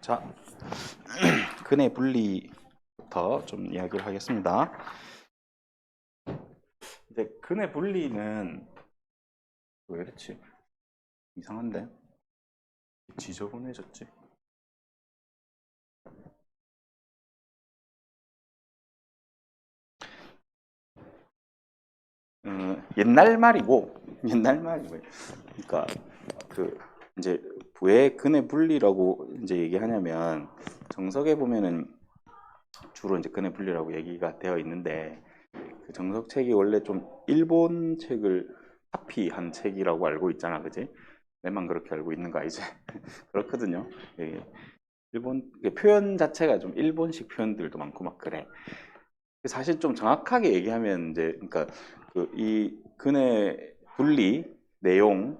자, 근의 분리부터 좀 이야기를 하겠습니다. 이제 근의 분리는 왜 이렇지? 이상한데? 지저분해졌지? 옛날 말이고, 옛날 말이고, 그러니까 그 이제 왜 근의 분리라고 이제 얘기하냐면 정석에 보면은 주로 이제 근의 분리라고 얘기가 되어 있는데 그 정석책이 원래 좀 일본 책을 카피한 책이라고 알고 있잖아, 그지? 내만 그렇게 알고 있는가 이제 그렇거든요. 예, 일본 표현 자체가 좀 일본식 표현들도 많고 막 그래. 사실 좀 정확하게 얘기하면 이제 그러니까 그 이 근의 분리 내용을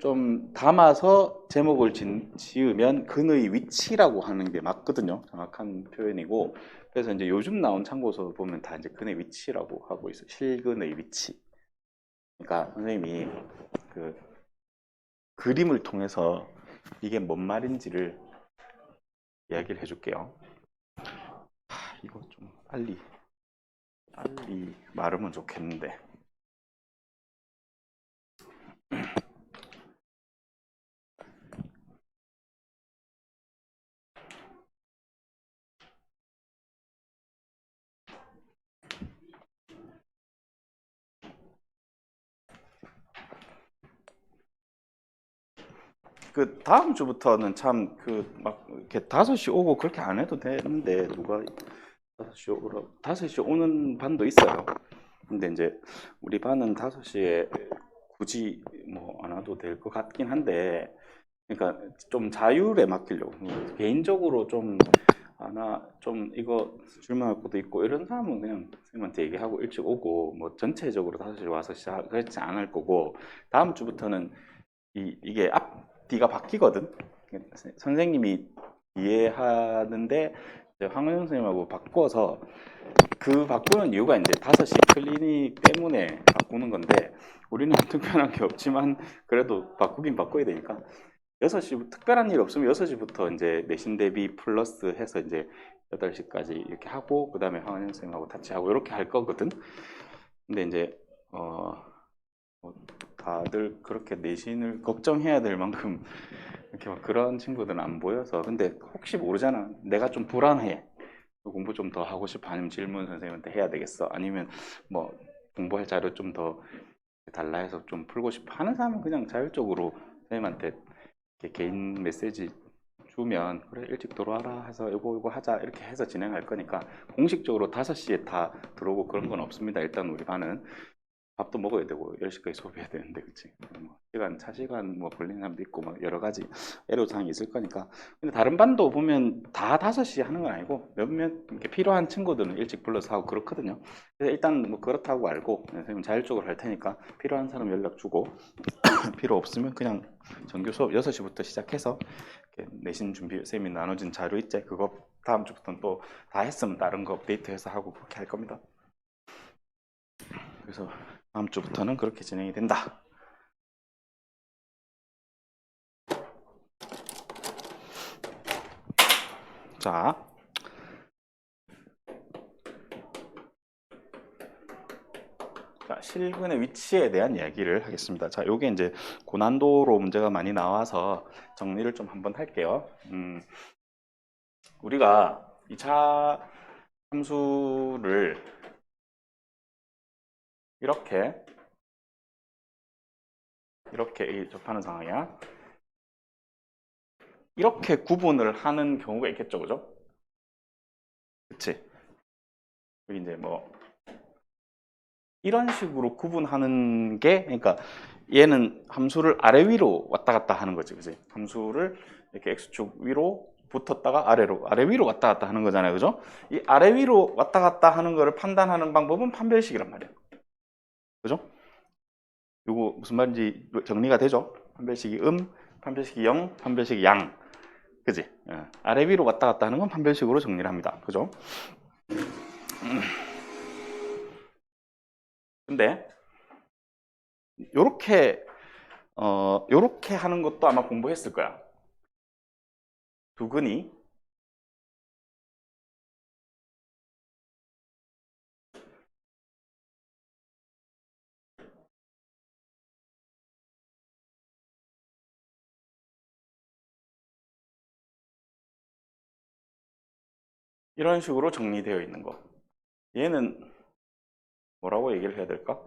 좀 담아서 제목을 지으면 근의 위치라고 하는 게 맞거든요. 정확한 표현이고. 그래서 이제 요즘 나온 참고서 보면 다 이제 근의 위치라고 하고 있어요. 실근의 위치. 그러니까 선생님이 그 그림을 통해서 이게 뭔 말인지를 이야기를 해줄게요. 이거 좀 빨리 말하면 좋겠는데. 그 다음 주부터는 참 그 막 이렇게 5시 오고 그렇게 안 해도 되는데 누가 5시 오는 반도 있어요. 근데 이제 우리 반은 5시에 굳이 뭐 안 와도 될 것 같긴 한데 그러니까 좀 자율에 맡기려고 개인적으로 좀 나 좀 이거 질문할 것도 있고 이런 사람은 그냥 선생님한테 얘기하고 일찍 오고 뭐 전체적으로 5시에 와서 시작 그렇지 않을 거고 다음 주부터는 이게 앞뒤가 바뀌거든. 선생님이 이해하는데 황은영 선생님하고 바꿔서 그 바꾸는 이유가 이제 5시 클리닉 때문에 바꾸는 건데 우리는 특별한 게 없지만 그래도 바꾸긴 바꿔야 되니까 6시 특별한 일 없으면 6시부터 이제 내신 대비 플러스 해서 이제 8시까지 이렇게 하고 그다음에 황은영 선생님하고 같이 하고 이렇게 할 거거든. 근데 이제 뭐 다들 그렇게 내신을 걱정해야 될 만큼 이렇게 막 그런 친구들은 안 보여서 근데 혹시 모르잖아. 내가 좀 불안해. 공부 좀 더 하고 싶어 아니면 질문 선생님한테 해야 되겠어 아니면 뭐 공부할 자료 좀 더 달라 해서 좀 풀고 싶어 하는 사람은 그냥 자율적으로 선생님한테 이렇게 개인 메시지 주면 그래 일찍 들어와라 해서 이거 하자 이렇게 해서 진행할 거니까 공식적으로 5시에 다 들어오고 그런 건 없습니다. 일단 우리 반은 밥도 먹어야 되고 10시까지 소비해야 되는데 그치 뭐 차 시간 뭐 걸리는 사람도 있고 뭐 여러 가지 애로사항이 있을 거니까 근데 다른 반도 보면 다 5시 하는 건 아니고 몇몇 이렇게 필요한 친구들은 일찍 불러서 하고 그렇거든요. 그래서 일단 뭐 그렇다고 알고 선생님 자율적으로 할 테니까 필요한 사람 연락 주고 필요 없으면 그냥 정규 수업 6시부터 시작해서 내신 준비 쌤이 나눠진 자료 있지 그거 다음 주부터는 또 다 했으면 다른 거 업데이트해서 하고 그렇게 할 겁니다. 그래서 다음 주부터는 그렇게 진행이 된다. 자, 실근의 위치에 대한 이야기를 하겠습니다. 자, 요게 이제 고난도로 문제가 많이 나와서 정리를 좀 한번 할게요. 우리가 2차 함수를 이렇게 접하는 상황이야. 이렇게 구분을 하는 경우가 있겠죠, 그죠? 그치? 여기 이제 뭐 이런 식으로 구분하는 게 그러니까 얘는 함수를 아래 위로 왔다 갔다 하는 거지, 그지? 함수를 이렇게 x축 위로 붙었다가 아래로, 아래 위로 왔다 갔다 하는 거잖아요, 그죠? 이 아래 위로 왔다 갔다 하는 거를 판단하는 방법은 판별식이란 말이야, 그죠? 이거 무슨 말인지 정리가 되죠? 판별식이 판별식이 판별식이 양, 그지? 아래 위로 왔다 갔다 하는 건 판별식으로 정리를 합니다, 그죠? 근데 요렇게 요렇게 하는 것도 아마 공부했을 거야. 두근이 이런 식으로 정리되어 있는 거. 얘는 뭐라고 얘기를 해야 될까?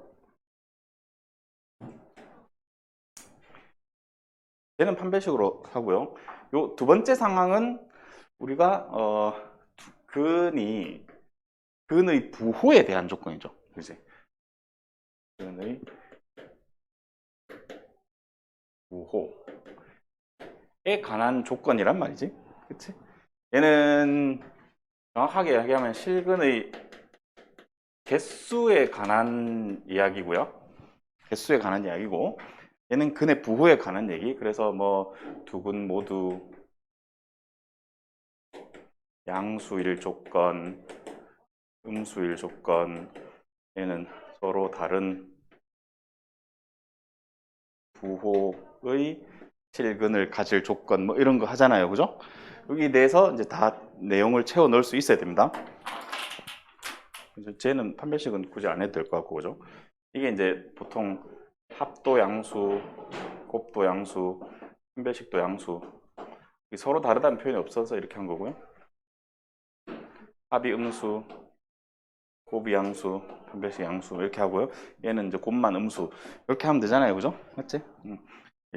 얘는 판별식으로 하고요. 요 두 번째 상황은 우리가 근의 부호에 대한 조건이죠. 그지? 근의 부호에 관한 조건이란 말이지. 그치? 얘는 정확하게 이야기하면 실근의 개수에 관한 이야기고요. 개수에 관한 이야기고, 얘는 근의 부호에 관한 얘기. 그래서 뭐 두 근 모두 양수일 조건, 음수일 조건, 얘는 서로 다른 부호의 실근을 가질 조건 뭐 이런 거 하잖아요. 그죠? 여기 대해서 이제 다 내용을 채워 넣을 수 있어야 됩니다. 그래서 쟤는 판별식은 굳이 안 해도 될 것 같고, 그죠? 이게 이제 보통 합도 양수, 곱도 양수, 판별식도 양수. 서로 다르다는 표현이 없어서 이렇게 한 거고요. 합이 음수, 곱이 양수, 판별식 양수 이렇게 하고요. 얘는 이제 곱만 음수 이렇게 하면 되잖아요, 그죠? 맞지?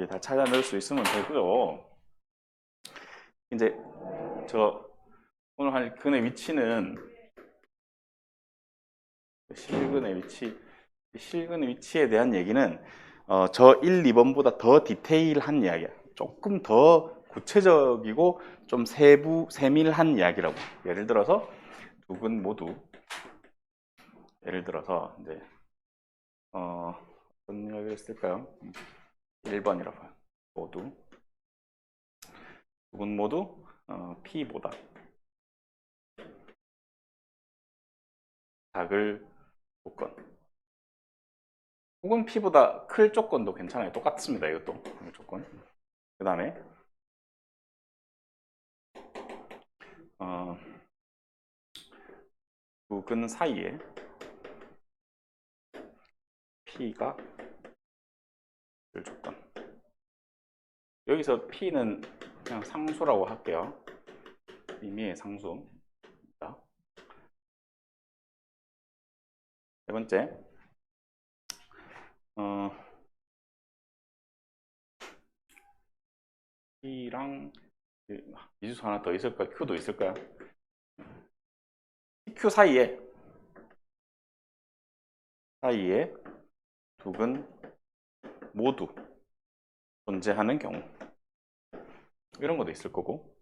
다 찾아 넣을 수 있으면 되고요. 이제 저 오늘 할 근의 위치는 실근의 위치에 대한 얘기는 저 1, 2번보다 더 디테일한 이야기야. 조금 더 구체적이고 좀 세밀한 이야기라고. 예를 들어서 두 근 모두 예를 들어서 이제 어떤 이야기를 했을까요? 1번이라고 해요. 모두 두 근 모두 P보다 작을 조건. 혹은 P보다 클 조건도 괜찮아요. 똑같습니다. 이것도 조건. 그 다음에 두 근 사이에 P가 될 조건. 여기서 P는 그냥 상수라고 할게요. 임의의 상수. 세 번째, P랑 미지수 하나 더 있을까요? Q도 있을까요? PQ 사이에 두 근 모두 존재하는 경우 이런 것도 있을 거고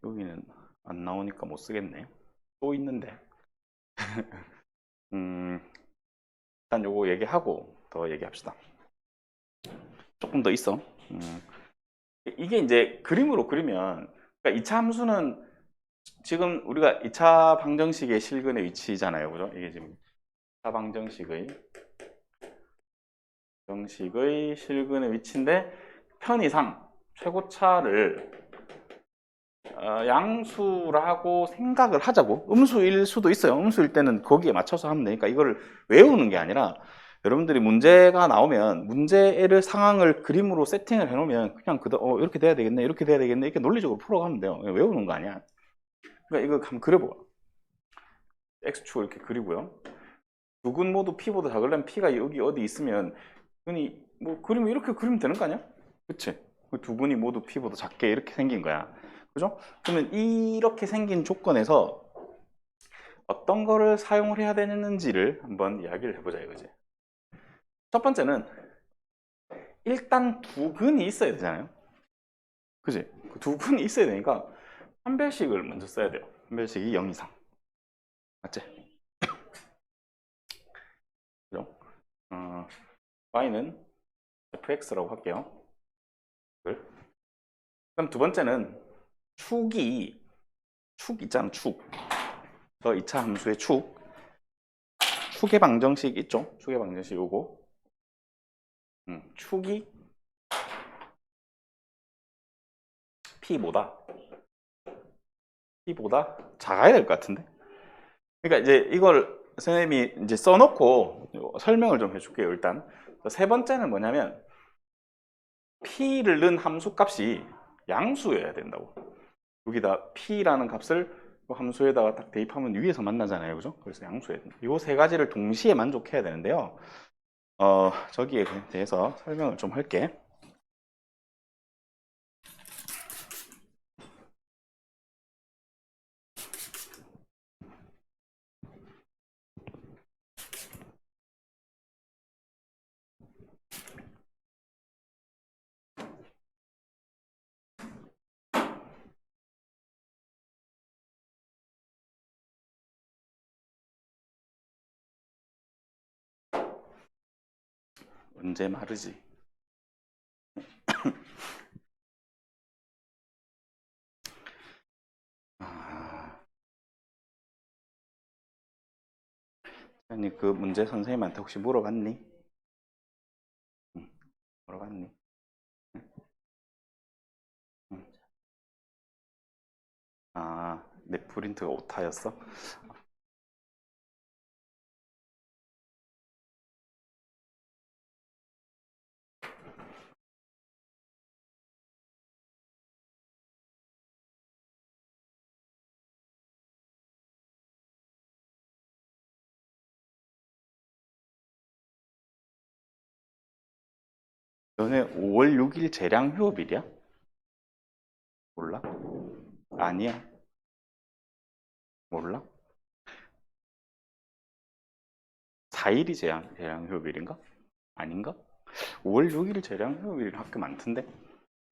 여기는 안 나오니까 못 쓰겠네. 또 있는데 일단 요거 얘기하고 더 얘기합시다. 조금 더 있어. 이게 이제 그림으로 그리면 그러니까 2차 함수는 지금 우리가 2차 방정식의 실근의 위치잖아요. 그죠? 이게 지금 2차 방정식의 실근의 위치인데 편의상 최고차를 양수라고 생각을 하자고. 음수일 수도 있어요. 음수일 때는 거기에 맞춰서 하면 되니까 이거를 외우는 게 아니라 여러분들이 문제가 나오면 문제를 상황을 그림으로 세팅을 해놓으면 그냥 이렇게 돼야 되겠네, 이렇게 돼야 되겠네 이렇게 논리적으로 풀어가면 돼요. 외우는 거 아니야. 그러니까 이거 한번 그려봐. X축 이렇게 그리고요. 두 근 모두 P보다 작으려면 P가 여기 어디 있으면 근이 뭐 그리면 이렇게 그리면 되는 거 아니야? 그치? 두 근이 모두 P보다 작게 이렇게 생긴 거야. 그죠? 그러면 이렇게 생긴 조건에서 어떤 거를 사용을 해야 되는지를 한번 이야기를 해보자 이거지. 첫 번째는 일단 두 근이 있어야 되잖아요. 그지? 두 근이 있어야 되니까 판별식을 먼저 써야 돼요. 판별식이 0 이상. 맞지? 그죠? y는 fx라고 할게요. 그럼 두 번째는 축 있잖아, 축. 저 2차 함수의 축의 방정식 있죠? 축의 방정식 요거. 축이 P보다 작아야 될 것 같은데. 그러니까 이제 이걸 선생님이 이제 써놓고 설명을 좀 해줄게요. 일단 세 번째는 뭐냐면 P를 넣은 함수 값이 양수여야 된다고. 여기다 P라는 값을 함수에다가 딱 대입하면 위에서 만나잖아요. 그죠? 그래서 양수여야 된다. 이 세 가지를 동시에 만족해야 되는데요. 저기에 대해서 설명을 좀 할게. 언제 마르지? 아니 그 문제 선생님한테 혹시 물어봤니? 응, 물어봤니? 응. 아, 내 프린트가 오타였어? 너네 5월 6일 재량 휴업일이야? 몰라? 아니야? 몰라? 4일이 재량 휴업일인가? 아닌가? 5월 6일 재량 휴업일 학교 많던데?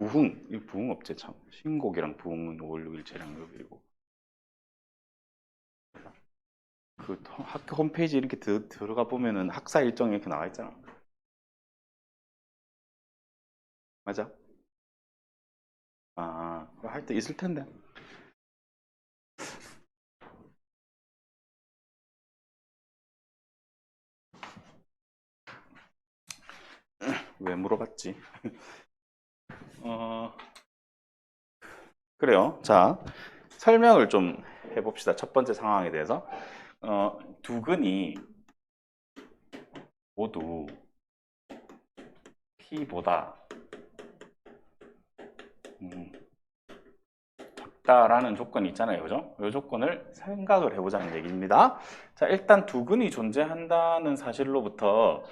이 부흥업체 참. 신곡이랑 부흥은 5월 6일 재량 휴업일이고. 그 학교 홈페이지 이렇게 들어가 보면은 학사 일정이 이렇게 나와 있잖아. 맞아? 아, 할 때 있을 텐데. 왜 물어봤지? 어, 그래요. 자, 설명을 좀 해봅시다. 첫 번째 상황에 대해서. 두 근이 모두 P보다 작다라는 조건이 있잖아요. 그죠? 이 조건을 생각을 해보자는 얘기입니다. 자, 일단 두 근이 존재한다는 사실로부터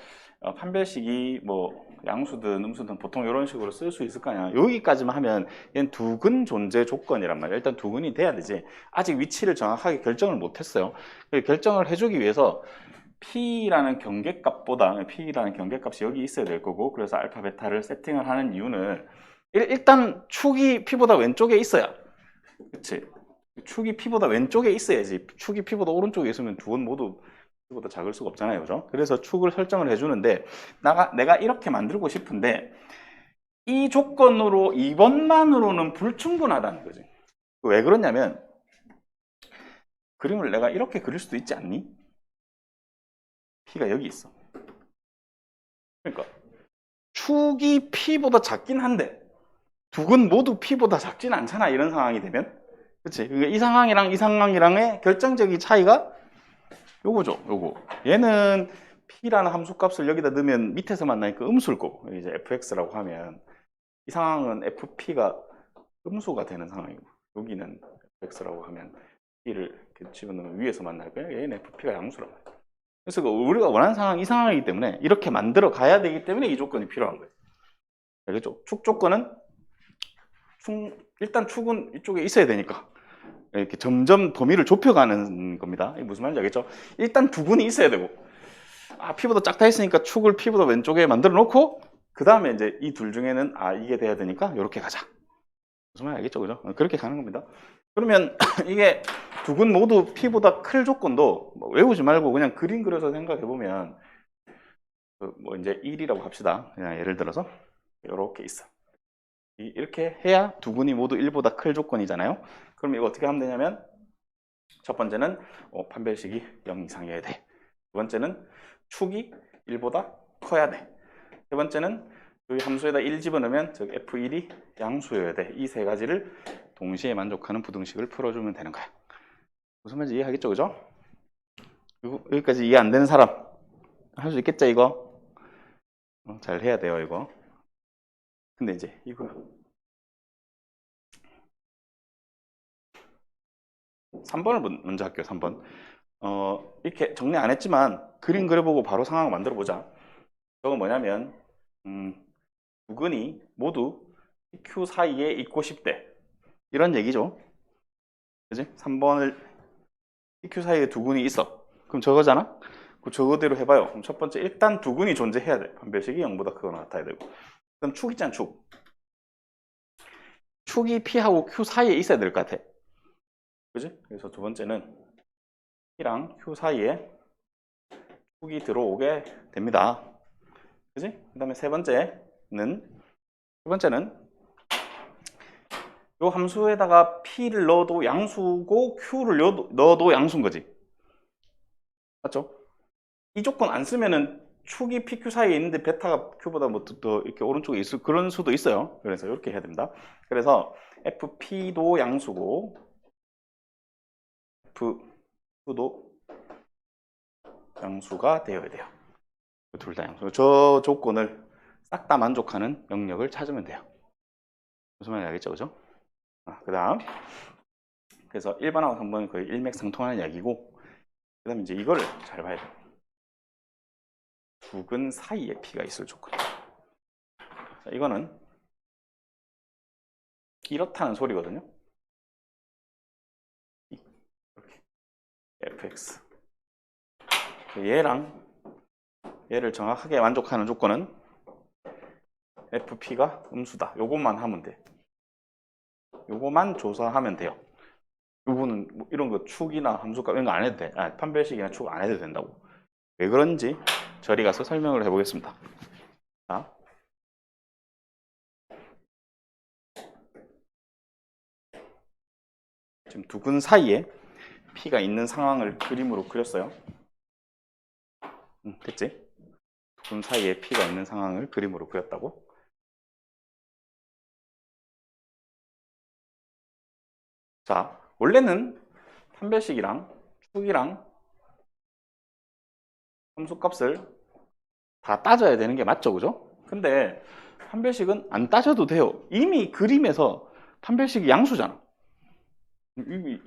판별식이 뭐 양수든 음수든 보통 이런 식으로 쓸 수 있을 거 아니야. 여기까지만 하면 얘는 두 근 존재 조건이란 말이야. 일단 두 근이 돼야 되지. 아직 위치를 정확하게 결정을 못했어요. 결정을 해주기 위해서 P라는 경계값이 여기 있어야 될 거고, 그래서 알파 베타를 세팅을 하는 이유는 일단 축이 P보다 왼쪽에 있어야, 그치? 축이 P보다 왼쪽에 있어야지. 축이 P보다 오른쪽에 있으면 두 원 모두 P보다 작을 수가 없잖아요. 그죠? 그래서 축을 설정을 해주는데, 내가 이렇게 만들고 싶은데, 이 조건으로 2번만으로는 불충분하다는 거지. 왜 그러냐면, 그림을 내가 이렇게 그릴 수도 있지 않니? P가 여기 있어. 그러니까, 축이 P보다 작긴 한데, 두 근 모두 P보다 작진 않잖아. 이런 상황이 되면. 그치? 그러니까 이 상황이랑 이 상황이랑의 결정적인 차이가 요거죠. 요거. 얘는 P라는 함수값을 여기다 넣으면 밑에서 만나니까 음수일 거고, 이제 fx라고 하면 이 상황은 fp가 음수가 되는 상황이고, 여기는 fx라고 하면 P를 이렇게 집어넣으면 위에서 만날 거예요. 얘는 fp가 양수란 말이에요. 그래서 우리가 원하는 상황이 이 상황이기 때문에 이렇게 만들어 가야 되기 때문에 이 조건이 필요한 거예요. 알겠죠? 축 조건은 일단 축은 이쪽에 있어야 되니까 이렇게 점점 범위를 좁혀가는 겁니다. 이게 무슨 말인지 알겠죠? 일단 두 근이 있어야 되고, P보다 작다 했으니까 축을 P보다 왼쪽에 만들어 놓고, 그 다음에 이제 이 둘 중에는 이게 돼야 되니까 이렇게 가자. 무슨 말인지 알겠죠? 그죠? 그렇게 가는 겁니다. 그러면 이게 두 근 모두 P보다 클 조건도 뭐 외우지 말고 그냥 그림 그려서 생각해 보면, 뭐 이제 1이라고 합시다. 그냥 예를 들어서 이렇게 있어. 이렇게 해야 두 근이 모두 1보다 클 조건이잖아요. 그럼 이거 어떻게 하면 되냐면, 첫 번째는 판별식이 0 이상이어야 돼. 두 번째는 축이 1보다 커야 돼. 세 번째는 여기 함수에다 1 집어넣으면 즉 F1이 양수여야 돼. 이 세 가지를 동시에 만족하는 부등식을 풀어주면 되는 거야. 무슨 말인지 이해하겠죠, 그죠? 여기까지 이해 안 되는 사람 할 수 있겠죠, 이거? 잘 해야 돼요, 이거. 근데 이제 이거 3번을 먼저 할게요. 3번. 이렇게 정리 안 했지만 그림 그려보고 바로 상황을 만들어 보자. 저건 뭐냐면 두 근이 모두 PQ 사이에 있고 싶대. 이런 얘기죠. 그지? 3번을 PQ 사이에 두 근이 있어. 그럼 저거잖아? 그럼 저거대로 해봐요. 그럼 첫 번째 일단 두 근이 존재해야 돼. 판별식이 0보다 크거나 같아야 되고. 그럼 축 있잖아, 축. 축이 P하고 Q 사이에 있어야 될 것 같아. 그지? 그래서 두 번째는 P랑 Q 사이에 축이 들어오게 됩니다. 그지? 그 다음에 세 번째는 이 함수에다가 P를 넣어도 양수고 Q를 넣어도 양수인 거지. 맞죠? 이 조건 안 쓰면은 축이 PQ 사이에 있는데 베타가 Q보다 뭐 더 이렇게 오른쪽에 있을 그런 수도 있어요. 그래서 이렇게 해야 됩니다. 그래서 FP도 양수고 F도 양수가 되어야 돼요. 둘 다 양수. 저 조건을 싹 다 만족하는 영역을 찾으면 돼요. 무슨 말인지 알겠죠? 그죠? 그 다음 그래서 1번하고 3번은 거의 일맥상통하는 이야기고 그 다음에 이제 이거를 잘 봐야 돼요. 두 근 사이에 P가 있을 조건. 자, 이거는 이렇다는 소리거든요. 이렇게 fx 얘를 정확하게 만족하는 조건은 fp가 음수다. 요것만 하면 돼. 요거만 조사하면 돼요. 요거는 뭐 이런 거 축이나 함수값 이런 거 안 해도 돼. 판별식이나 축 안 해도 된다고. 왜 그런지 저리 가서 설명을 해보겠습니다. 자, 지금 두 근 사이에 P가 있는 상황을 그림으로 그렸어요. 됐지? 두 근 사이에 P가 있는 상황을 그림으로 그렸다고. 자, 원래는 판별식이랑 축이랑 함수값을 다 따져야 되는 게 맞죠, 그죠? 근데 판별식은 안 따져도 돼요. 이미 그림에서 판별식이 양수잖아.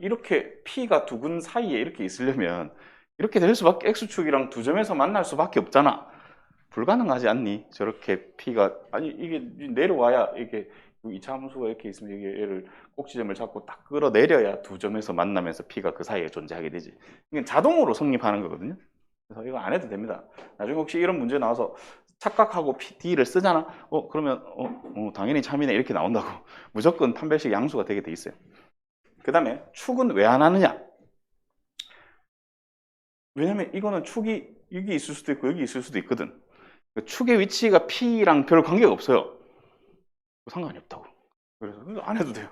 이렇게 P가 두 근 사이에 이렇게 있으려면 이렇게 될 수밖에 X축이랑 두 점에서 만날 수밖에 없잖아. 불가능하지 않니? 저렇게 P가 아니 이게 내려와야 이게 2차 함수가 이렇게 있으면 이게 얘를 꼭지점을 잡고 딱 끌어내려야 두 점에서 만나면서 P가 그 사이에 존재하게 되지. 이게 자동으로 성립하는 거거든요. 그래서 이거 안 해도 됩니다. 나중에 혹시 이런 문제 나와서 착각하고 D를 쓰잖아. 그러면 당연히 참이네 이렇게 나온다고. 무조건 판별식 양수가 되게 돼 있어요. 그 다음에 축은 왜 안 하느냐? 왜냐면 이거는 축이 여기 있을 수도 있고 여기 있을 수도 있거든. 축의 위치가 P랑 별 관계가 없어요. 상관이 없다고. 그래서 이거 안 해도 돼요.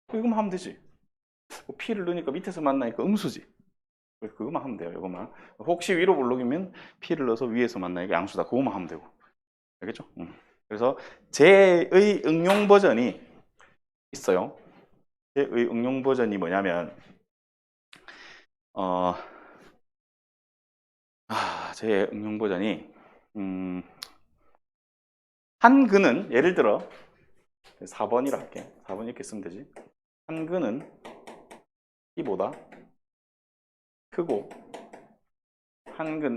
이거만 하면 되지. P를 넣으니까 밑에서 만나니까 음수지. 그거만 하면 돼요. 이거만. 혹시 위로 볼록이면 P를 넣어서 위에서 만나니까 양수다. 그거만 하면 되고. 알겠죠? 그래서 제의 응용 버전이 있어요. 제의 응용 버전이 뭐냐면 제의 응용 버전이 한 근은 예를 들어 4번이라 할게. 4번 이렇게 쓰면 되지. 한 근은 P보다 크고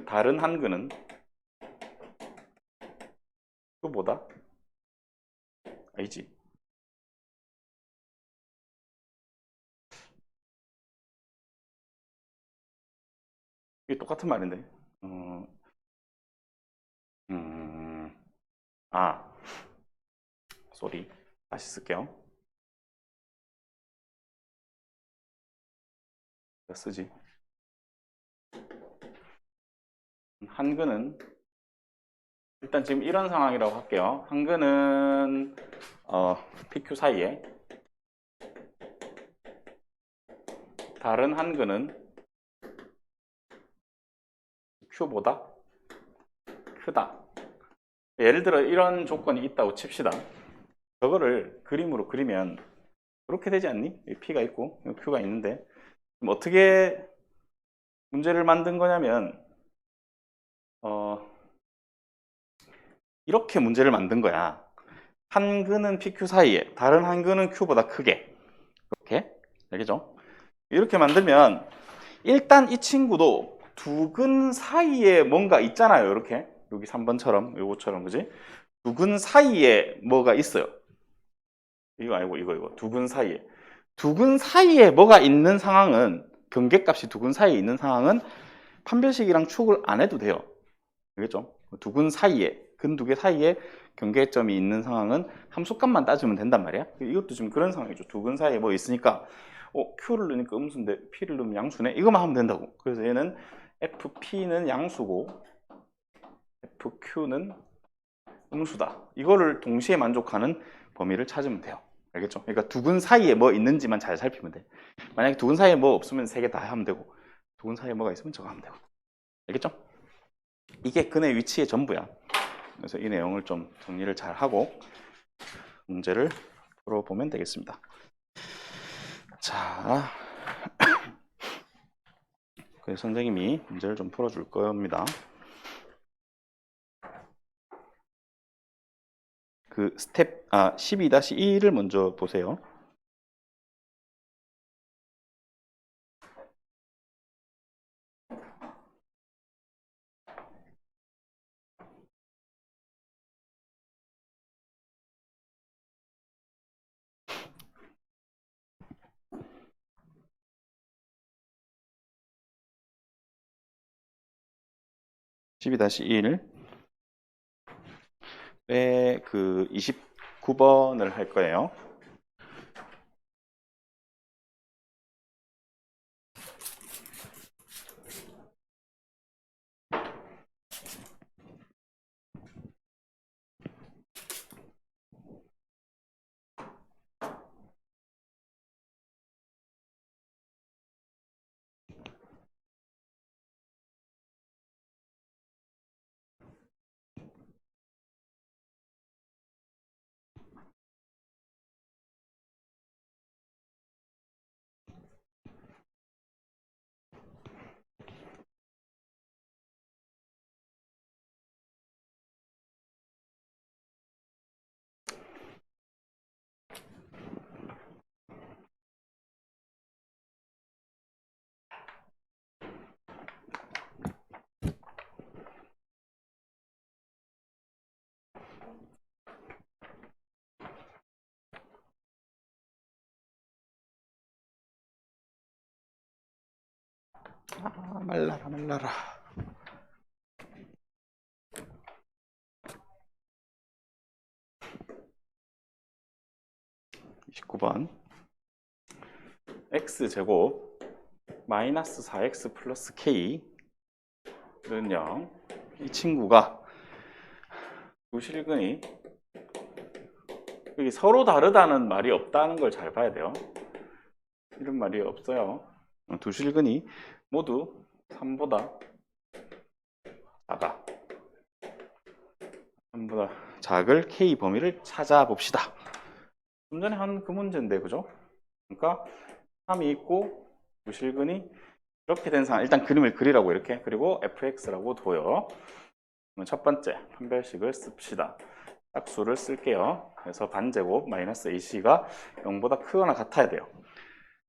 다른 한 근은 Q보다 아니지. 이게 똑같은 말인데. 쏘리. 다시 쓸게요. 쓰지. 한근은 일단 지금 이런 상황이라고 할게요. 한근은 PQ 사이에 다른 한근은 Q보다 크다. 예를 들어 이런 조건이 있다고 칩시다. 저거를 그림으로 그리면 그렇게 되지 않니? P가 있고 Q가 있는데 그럼 어떻게 문제를 만든 거냐면 이렇게 문제를 만든 거야. 한 근은 PQ 사이에 다른 한 근은 Q보다 크게 이렇게 알겠죠? 이렇게 만들면 일단 이 친구도 두 근 사이에 뭔가 있잖아요. 이렇게 여기 3번처럼 요거처럼 그지? 두 근 사이에 뭐가 있어요. 이거 아니고 이거 두 근 사이에 두 근 사이에 뭐가 있는 상황은 경계값이 두 근 사이에 있는 상황은 판별식이랑 축을 안 해도 돼요. 알겠죠? 두 근 사이에 근 두 개 사이에 경계점이 있는 상황은 함수값만 따지면 된단 말이야. 이것도 지금 그런 상황이죠. 두 근 사이에 뭐 있으니까 Q를 넣으니까 음수인데 P를 넣으면 양수네. 이것만 하면 된다고. 그래서 얘는 FP는 양수고 FQ는 음수다. 이거를 동시에 만족하는 범위를 찾으면 돼요. 알겠죠? 그러니까 두 근 사이에 뭐 있는지만 잘 살피면 돼. 만약에 두 근 사이에 뭐 없으면 세 개 다 하면 되고 두 근 사이에 뭐가 있으면 저거 하면 되고. 알겠죠? 이게 근의 위치의 전부야. 그래서 이 내용을 좀 정리를 잘 하고 문제를 풀어보면 되겠습니다. 자, 그래서 선생님이 문제를 좀 풀어줄 겁니다. 그 스텝 12-2를 먼저 보세요. (12-1) 그 29번을 할 거예요. 말라라 말라라. 29번 x제곱 마이너스 4x 플러스 k는 0. 이 친구가 두 실근이 여기 서로 다르다는 말이 없다는 걸 잘 봐야 돼요. 이런 말이 없어요. 두 실근이 모두 3보다 작아. 3보다 작을 k 범위를 찾아봅시다. 좀 전에 한 그 문제인데 그죠? 그러니까 3이 있고 두 실근이 이렇게 된 상황, 일단 그림을 그리라고 이렇게, 그리고 fx라고 둬요. 첫 번째 판별식을 씁시다. 짝수를 쓸게요. 그래서 반제곱 마이너스 ac가 0보다 크거나 같아야 돼요.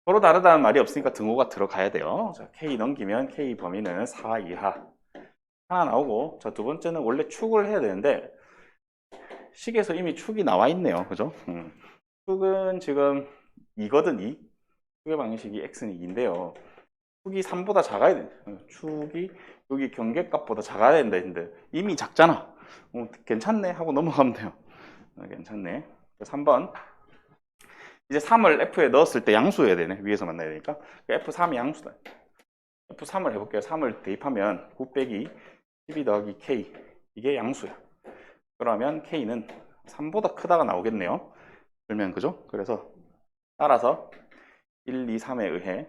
서로 다르다는 말이 없으니까 등호가 들어가야 돼요. 자, k 넘기면 k 범위는 4 이하 하나 나오고, 자, 두 번째는 원래 축을 해야 되는데 식에서 이미 축이 나와 있네요. 그죠? 축은 지금 2거든 2. 축의 방식이 x는 2인데요. 축이 3보다 작아야 돼. 축이 여기 경계값보다 작아야 된다 했는데 이미 작잖아. 괜찮네 하고 넘어가면 돼요. 괜찮네. 3번. 이제 3을 f에 넣었을 때 양수여야 되네. 위에서 만나야 되니까. f3이 양수다. f3을 해볼게요. 3을 대입하면 9 빼기 12 더하기 k. 이게 양수야. 그러면 k는 3보다 크다가 나오겠네요. 그러면 그죠? 그래서 따라서 1, 2, 3에 의해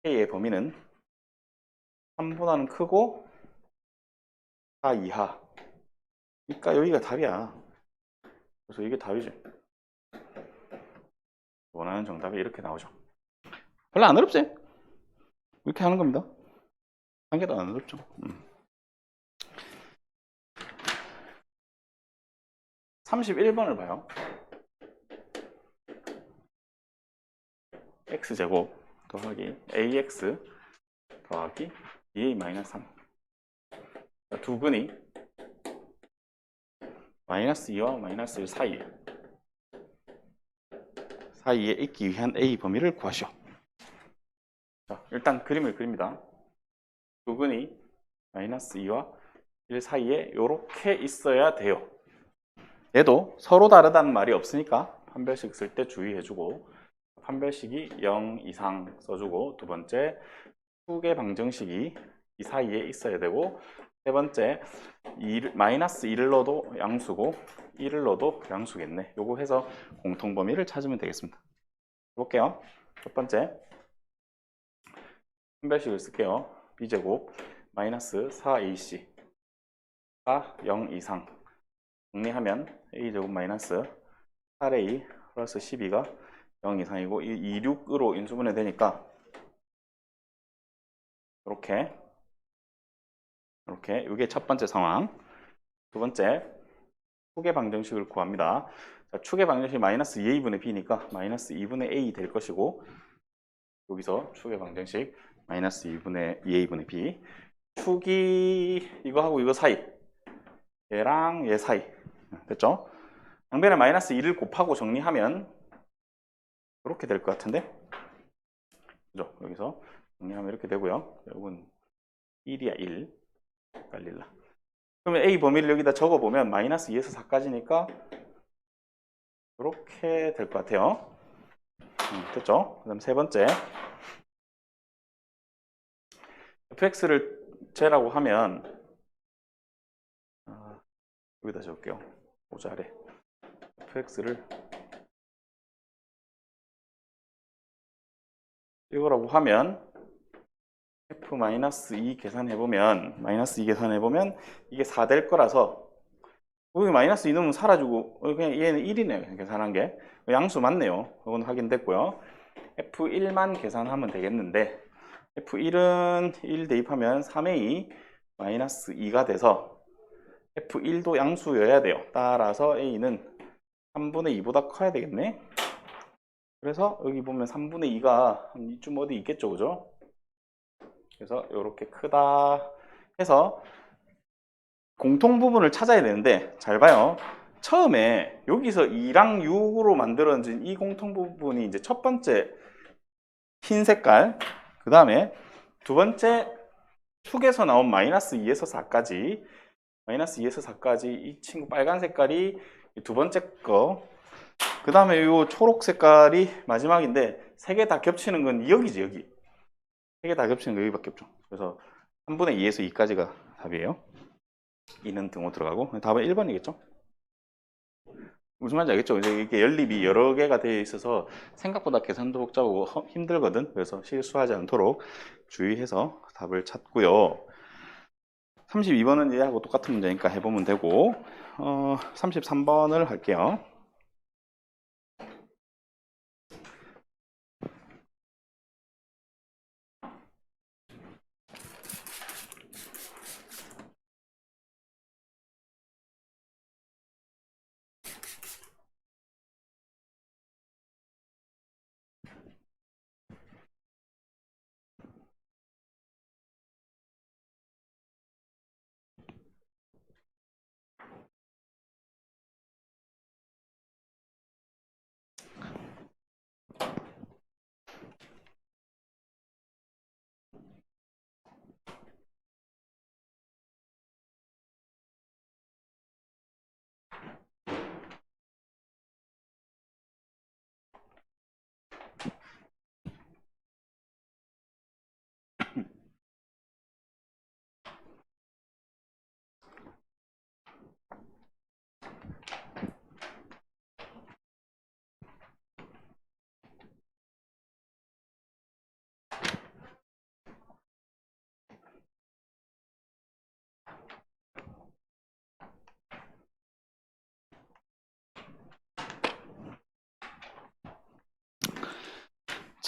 k의 범위는 3보다는 크고 4 이하 그러니까 여기가 답이야. 그래서 이게 답이지. 원하는 정답이 이렇게 나오죠. 별로 안 어렵지? 이렇게 하는 겁니다. 한 개도 안 어렵죠. 31번을 봐요. x제곱 더하기 ax 더하기 2a-3 두 근이 마이너스 2와 마이너스 1 사이에 있기 위한 a 범위를 구하시오. 자, 일단 그림을 그립니다. 두 근이 마이너스 2와 1 사이에 이렇게 있어야 돼요. 얘도 서로 다르다는 말이 없으니까 판별식 쓸 때 주의해주고, 판별식이 0 이상 써주고, 두 번째 축의 방정식이 이 사이에 있어야 되고, 세 번째 마이너스 1을 넣어도 양수고 1을 넣어도 양수겠네. 요거 해서 공통범위를 찾으면 되겠습니다. 해볼게요. 첫 번째 판별식을 쓸게요. b제곱 마이너스 4ac 4 0 이상 정리하면 a제곱 마이너스 8a 플러스 12가 0 이상이고 26으로 인수분해 되니까 이렇게 이게 첫 번째 상황. 두 번째 축의 방정식을 구합니다. 자, 축의 방정식이 마이너스 2a분의 b니까 마이너스 2분의 a 될 것이고, 여기서 축의 방정식 마이너스 2a분의 b, 축이 이거하고 이거 사이, 얘랑 얘 사이 됐죠? 양변에 마이너스 2를 곱하고 정리하면 이렇게 될 것 같은데, 그죠? 여기서 정리하면 이렇게 되고요. 이건 1이야 1. 헷갈릴라. 그러면 a 범위를 여기다 적어보면 마이너스 2에서 4까지니까 이렇게 될 것 같아요. 됐죠? 그 다음 세 번째 fx를 제라고 하면 여기다 적을게요. 모자 아래 fx를 이거라고 하면 f-2 계산해보면 마이너스 2 계산해보면 이게 4 될 거라서 여기 마이너스 2 넣으면 사라지고 그냥 얘는 1이네요. 계산한 게 양수 맞네요. 이건 확인됐고요. f1만 계산하면 되겠는데 f1은 1 대입하면 3a 마이너스 2가 돼서 f1도 양수여야 돼요. 따라서 a는 3분의 2보다 커야 되겠네. 그래서 여기 보면 3분의 2가 이쯤 어디 있겠죠, 그죠? 그래서 이렇게 크다 해서 공통 부분을 찾아야 되는데, 잘 봐요. 처음에 여기서 2랑 6으로 만들어진 이 공통 부분이 이제 첫 번째 흰 색깔, 그 다음에 두 번째 축에서 나온 마이너스 2에서 4까지, 마이너스 2에서 4까지 이 친구 빨간 색깔이 두 번째 거, 그 다음에 이 초록 색깔이 마지막인데, 세 개 다 겹치는 건 여기지, 여기. 세 개 다 겹치는 거 여기밖에 없죠. 그래서 3분의 2에서 2까지가 답이에요. 2는 등호 들어가고, 답은 1번이겠죠. 무슨 말인지 알겠죠? 이제 이게 연립이 여러 개가 되어 있어서 생각보다 계산도 복잡하고 힘들거든. 그래서 실수하지 않도록 주의해서 답을 찾고요. 32번은 얘하고 똑같은 문제니까 해보면 되고, 33번을 할게요.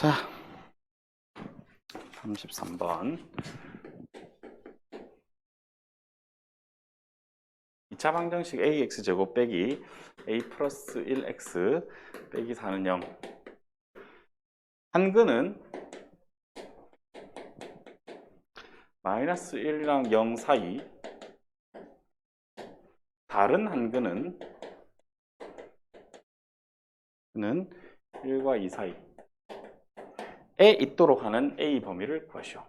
자, 33번. 2차 방정식 ax제곱 빼기 a 플러스 1x 빼기 4는 0. 한근은 마이너스 1이랑 0 사이, 다른 한근은 1과 2 사이에 있도록 하는 a 범위를 구하시오.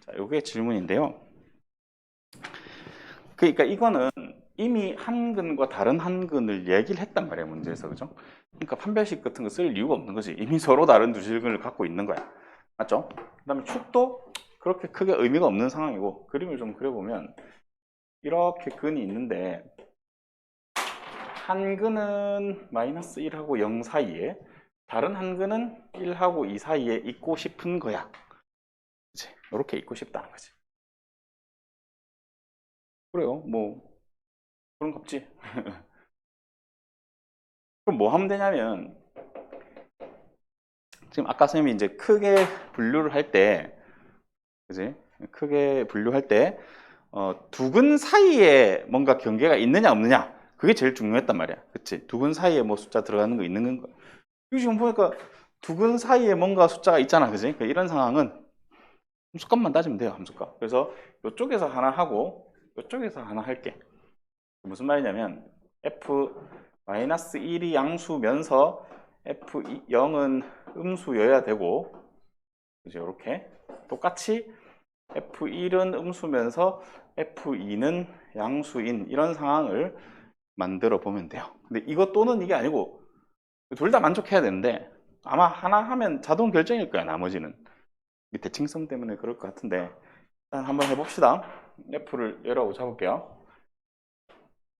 자, 이게 질문인데요. 그러니까 이거는 이미 한근과 다른 한근을 얘기를 했단 말이에요, 문제에서. 그죠? 그러니까 판별식 같은 거 쓸 이유가 없는 거지. 이미 서로 다른 두 실근을 갖고 있는 거야. 맞죠? 그 다음에 축도 그렇게 크게 의미가 없는 상황이고, 그림을 좀 그려보면 이렇게 근이 있는데 한 근은 마이너스 1하고 0 사이에, 다른 한 근은 1하고 2 사이에 있고 싶은 거야. 그치? 이렇게 있고 싶다는 거지. 그래요. 뭐 그런 거 없지. 그럼 뭐 하면 되냐면, 지금 아까 선생님이 이제 크게 분류를 할 때, 그지? 크게 분류할 때, 두 근 사이에 뭔가 경계가 있느냐 없느냐, 그게 제일 중요했단 말이야. 그치? 두 근 사이에 뭐 숫자 들어가는 거 있는 거. 여기 지금 보니까 두 근 사이에 뭔가 숫자가 있잖아. 그지? 그러니까 이런 상황은 함수값만 따지면 돼요. 함수값. 그래서 이쪽에서 하나 하고 이쪽에서 하나 할게. 무슨 말이냐면 f-1이 양수면서 f0은 음수여야 되고, 이제 이렇게 똑같이 f1은 음수면서 f2는 양수인 이런 상황을 만들어 보면 돼요. 근데 이것 또는 이게 아니고 둘 다 만족해야 되는데, 아마 하나 하면 자동 결정일 거야. 나머지는 밑에 층성 때문에 그럴 것 같은데, 일단 한번 해봅시다. f를 열하고 잡을게요.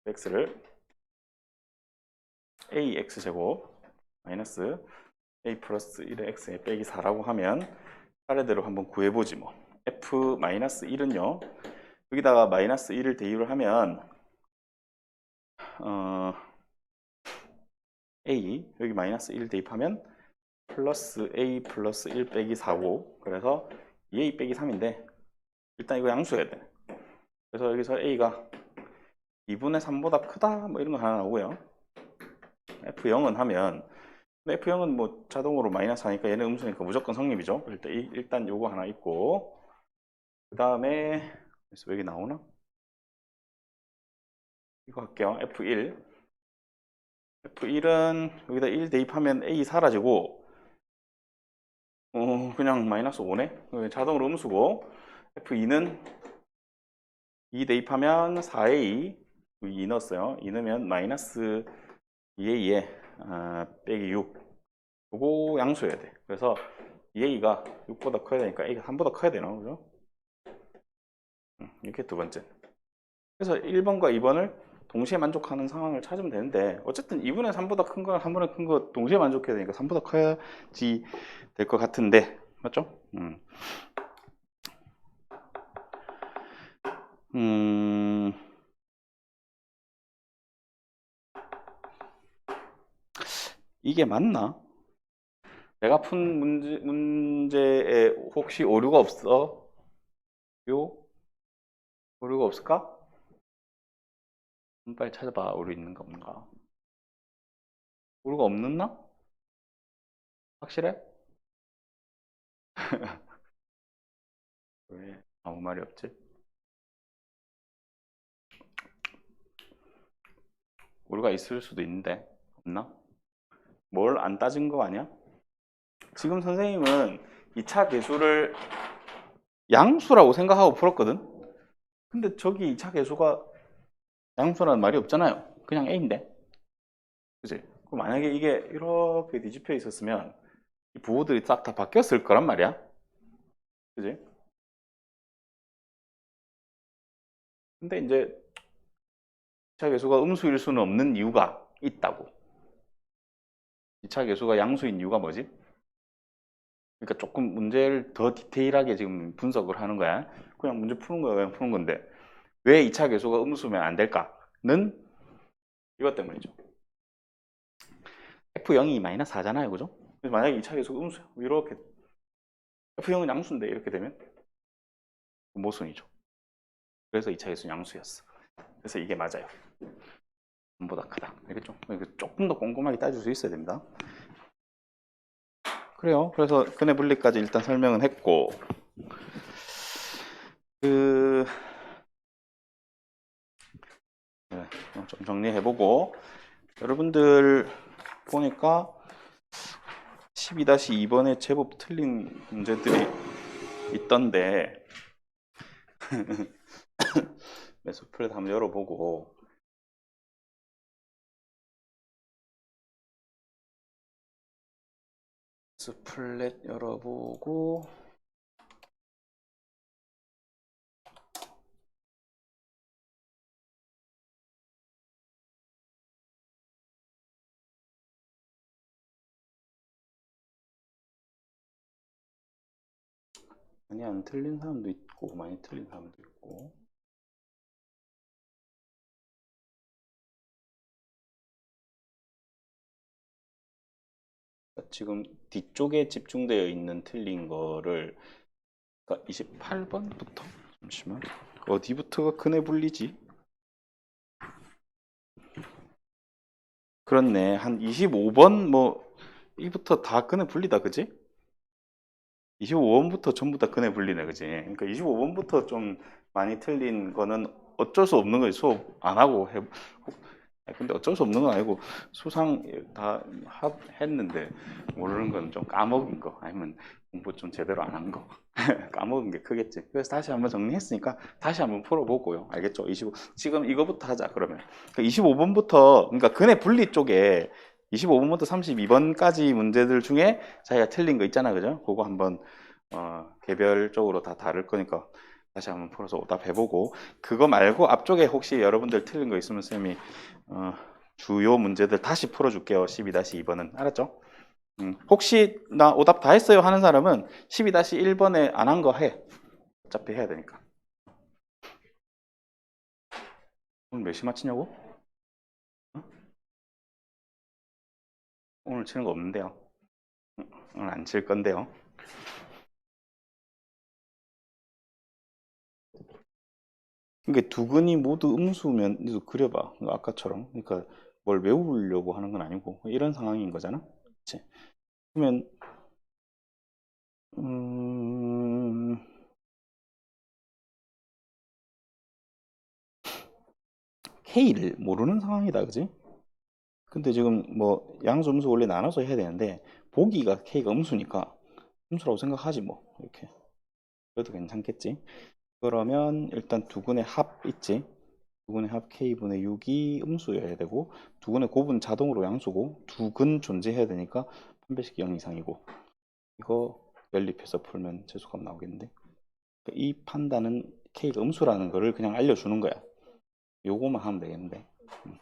x를 ax제곱 마이너스 a 플러스 1의 x에 빼기 4라고 하면 차례대로 한번 구해보지 뭐. f-1은요, 여기다가 마이너스 1을 대입을 하면 a, 여기 마이너스 1 대입하면 플러스 a 플러스 1 빼기 4고, 그래서 2a 빼기 3인데 일단 이거 양수해야 돼. 그래서 여기서 a가 2분의 3보다 크다 뭐 이런 거 하나 나오고요. f0은 하면, F0은 뭐 자동으로 마이너스 하니까 얘는 음수니까 무조건 성립이죠. 일단 요거 하나 있고, 그 다음에 그래서 여기 나오나? 이거 할게요. F1. F1은 여기다 1 대입하면 A 사라지고, 그냥 마이너스 5네. 자동으로 음수고, F2는 2 대입하면 4A, 2 넣었어요. 2 넣으면 마이너스 2A에 빼기 6. 요거 양수해야 돼. 그래서 2A가 6보다 커야 되니까 A가 3보다 커야 되나? 그죠? 이렇게 두 번째. 그래서 1번과 2번을 동시에 만족하는 상황을 찾으면 되는데, 어쨌든 2분의 3보다 큰 거, 3분의 큰 거 동시에 만족해야 되니까 3보다 커야지 될 것 같은데, 맞죠? 이게 맞나? 내가 푼 문제에 혹시 오류가 없어? 오류가 없을까? 빨리 찾아봐. 오류 있는 거 없는가? 오류가 없는나? 확실해? 왜 아무 말이 없지? 오류가 있을 수도 있는데 없나? 뭘 안 따진 거 아니야? 지금 선생님은 2차 계수를 양수라고 생각하고 풀었거든? 근데 저기 2차 계수가 양수라는 말이 없잖아요. 그냥 A인데. 그치? 그럼 만약에 이게 이렇게 뒤집혀 있었으면 이 부호들이 싹 다 바뀌었을 거란 말이야. 그지? 근데 이제 2차 계수가 음수일 수는 없는 이유가 있다고. 2차 계수가 양수인 이유가 뭐지? 그러니까 조금 문제를 더 디테일하게 지금 분석을 하는 거야. 그냥 문제 푸는 거야, 그냥 푸는 건데. 왜 2차 계수가 음수면 안 될까는 이것 때문이죠. F0이 마이너스 4잖아요. 그죠? 만약에 2차 계속 음수야. 이렇게 F형은 양수인데 이렇게 되면 모순이죠. 그래서 2차 계수는 양수였어. 그래서 이게 맞아요. 0보다 크다. 알겠죠? 조금 더 꼼꼼하게 따질 수 있어야 됩니다. 그래요. 그래서 근해 분리까지 일단 설명은 했고, 네, 좀 정리해보고, 여러분들 보니까 12-2번에 제법 틀린 문제들이 있던데, 매소플랫 한번 열어보고, 매소플랫 열어보고, 많이 안 틀린 사람도 있고, 많이 틀린 사람도 있고, 지금 뒤쪽에 집중되어 있는 틀린 거를, 그러니까 28번부터, 잠시만, 어디부터가 근해 분리지? 그렇네. 한 25번 뭐 이부터 다 근해 분리다, 그지? 25번부터 전부 다 근해 분리네, 그지? 그러니까 25번부터 좀 많이 틀린 거는 어쩔 수 없는 거지. 수업 안 하고 해. 근데 어쩔 수 없는 건 아니고 수상 다 했는데 모르는 건 좀 까먹은 거 아니면 공부 좀 제대로 안 한 거 까먹은 게 크겠지. 그래서 다시 한번 정리했으니까 다시 한번 풀어보고요. 알겠죠? 25 지금 이거부터 하자 그러면. 그러니까 25번부터 그러니까 근해 분리 쪽에 25번부터 32번까지 문제들 중에 자기가 틀린 거 있잖아, 그죠? 그거 한번 개별적으로 다 다를 거니까 다시 한번 풀어서 오답해보고 그거 말고 앞쪽에 혹시 여러분들 틀린 거 있으면 쌤이 주요 문제들 다시 풀어줄게요. 12-2번은 알았죠? 혹시 나 오답 다 했어요 하는 사람은 12-1번에 안 한 거 해. 어차피 해야 되니까. 오늘 몇 시 마치냐고? 어? 오늘 치는 거 없는데요. 오늘 안 칠 건데요. 그러니까 두 근이 모두 음수면 그려봐. 아까처럼. 그러니까 뭘 외우려고 하는 건 아니고 이런 상황인 거잖아. 그치? 그러면 음... K를 모르는 상황이다, 그지? 근데 지금 뭐 양수, 음수 원래 나눠서 해야 되는데 보기가 K가 음수니까 음수라고 생각하지 뭐 이렇게 그래도 괜찮겠지. 그러면 일단 두근의 합 있지. 두근의 합 K분의 6이 음수여야 되고 두근의 곱은 자동으로 양수고 두근 존재해야 되니까 판별식 0 이상이고 이거 연립해서 풀면 재수값 나오겠는데 이 판단은 K가 음수라는 거를 그냥 알려주는 거야. 요거만 하면 되겠는데 음.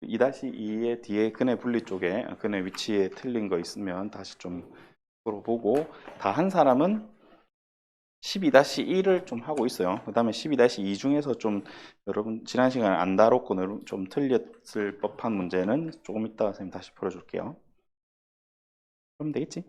2-2의 뒤에 근의 분리 쪽에 근의 위치에 틀린 거 있으면 다시 좀 물어보고 다 한 사람은 12-1을 좀 하고 있어요. 그 다음에 12-2 중에서 좀 여러분 지난 시간에 안 다뤘고 좀 틀렸을 법한 문제는 조금 이따가 선생님 다시 풀어줄게요. 그럼 되겠지?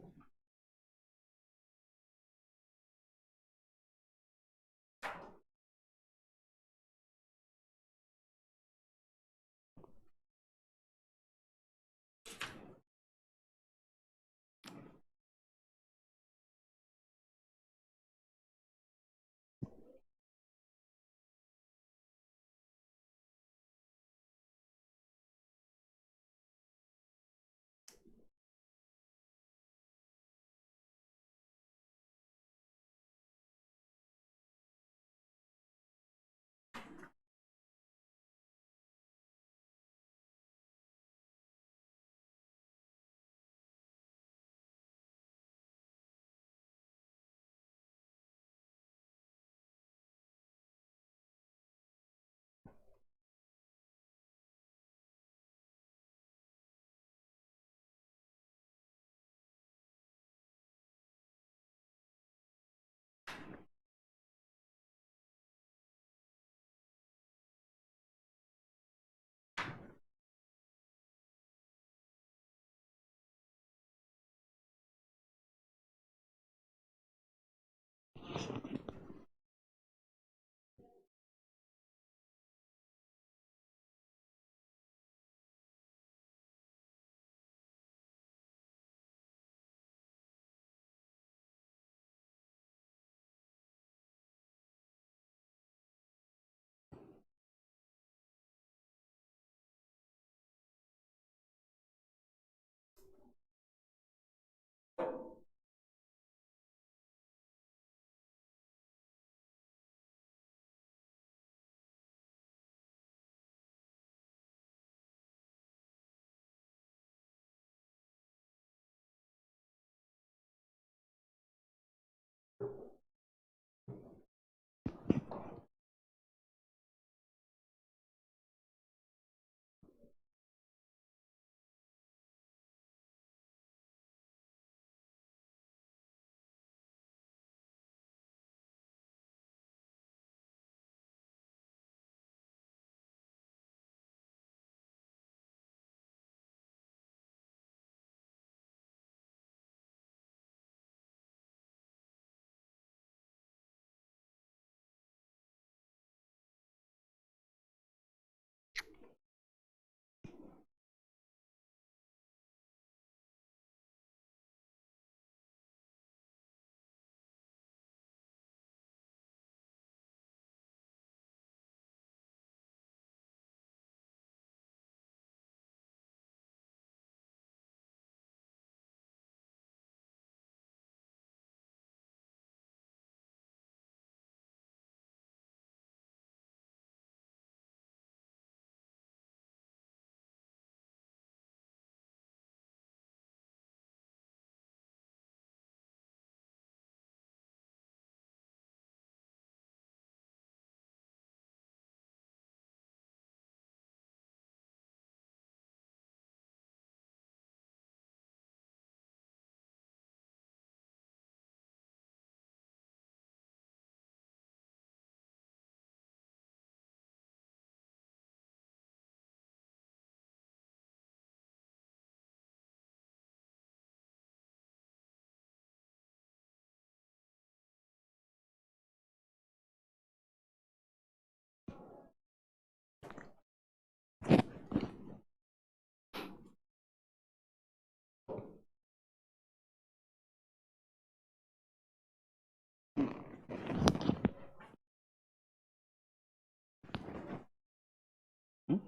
응?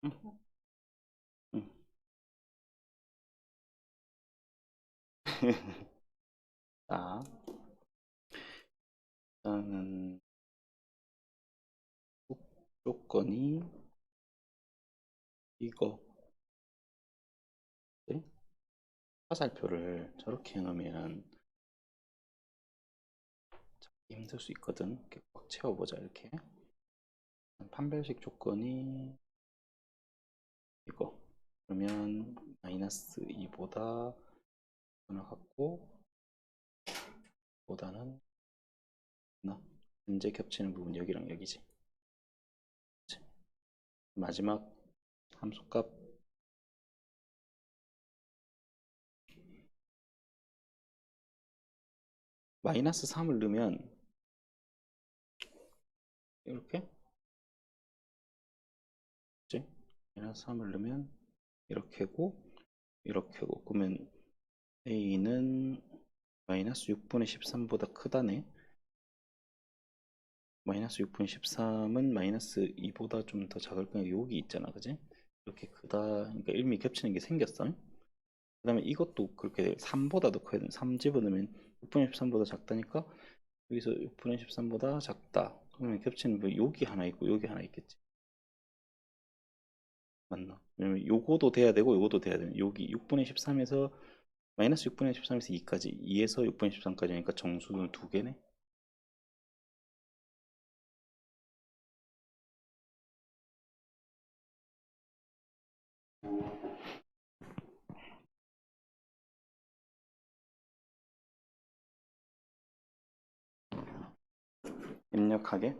응? 응. 자, 일단은 조건이 이거. 네? 화살표를 저렇게 해놓으면 찾기 힘들 수 있거든. 이렇게 꽉 채워보자, 이렇게. 판별식 조건이 이거. 그러면 마이너스 2보다 하나 같고, 보다는 나 현재 겹치는 부분 여기랑 여기지. 그치? 마지막 함수값 마이너스 3을 넣으면 이렇게, 그치? 마이너스 3을 넣으면 이렇게고 이렇게고. 그러면 A는 마이너스 6분의 13보다 크다네. 마이너스 6분의 13은 마이너스 2보다 좀 더 작을 거니까 여기 있잖아, 그지? 이렇게 크다. 그러니까 일미 겹치는 게 생겼어. 그 다음에 이것도 그렇게 3보다도 커야 돼. 3 집어넣으면 6분의 13보다 작다니까 여기서 6분의 13보다 작다. 그러면 겹치는 부 여기 하나 있고 여기 하나 있겠지. 맞나? 왜냐면 요거도 돼야 되고 요거도 돼야 되는. 여기 6분의 13에서 마이너스 6분의 13에서 2까지, 2에서 6분의 13까지 하니까 정수는 두 개네. 입력하게.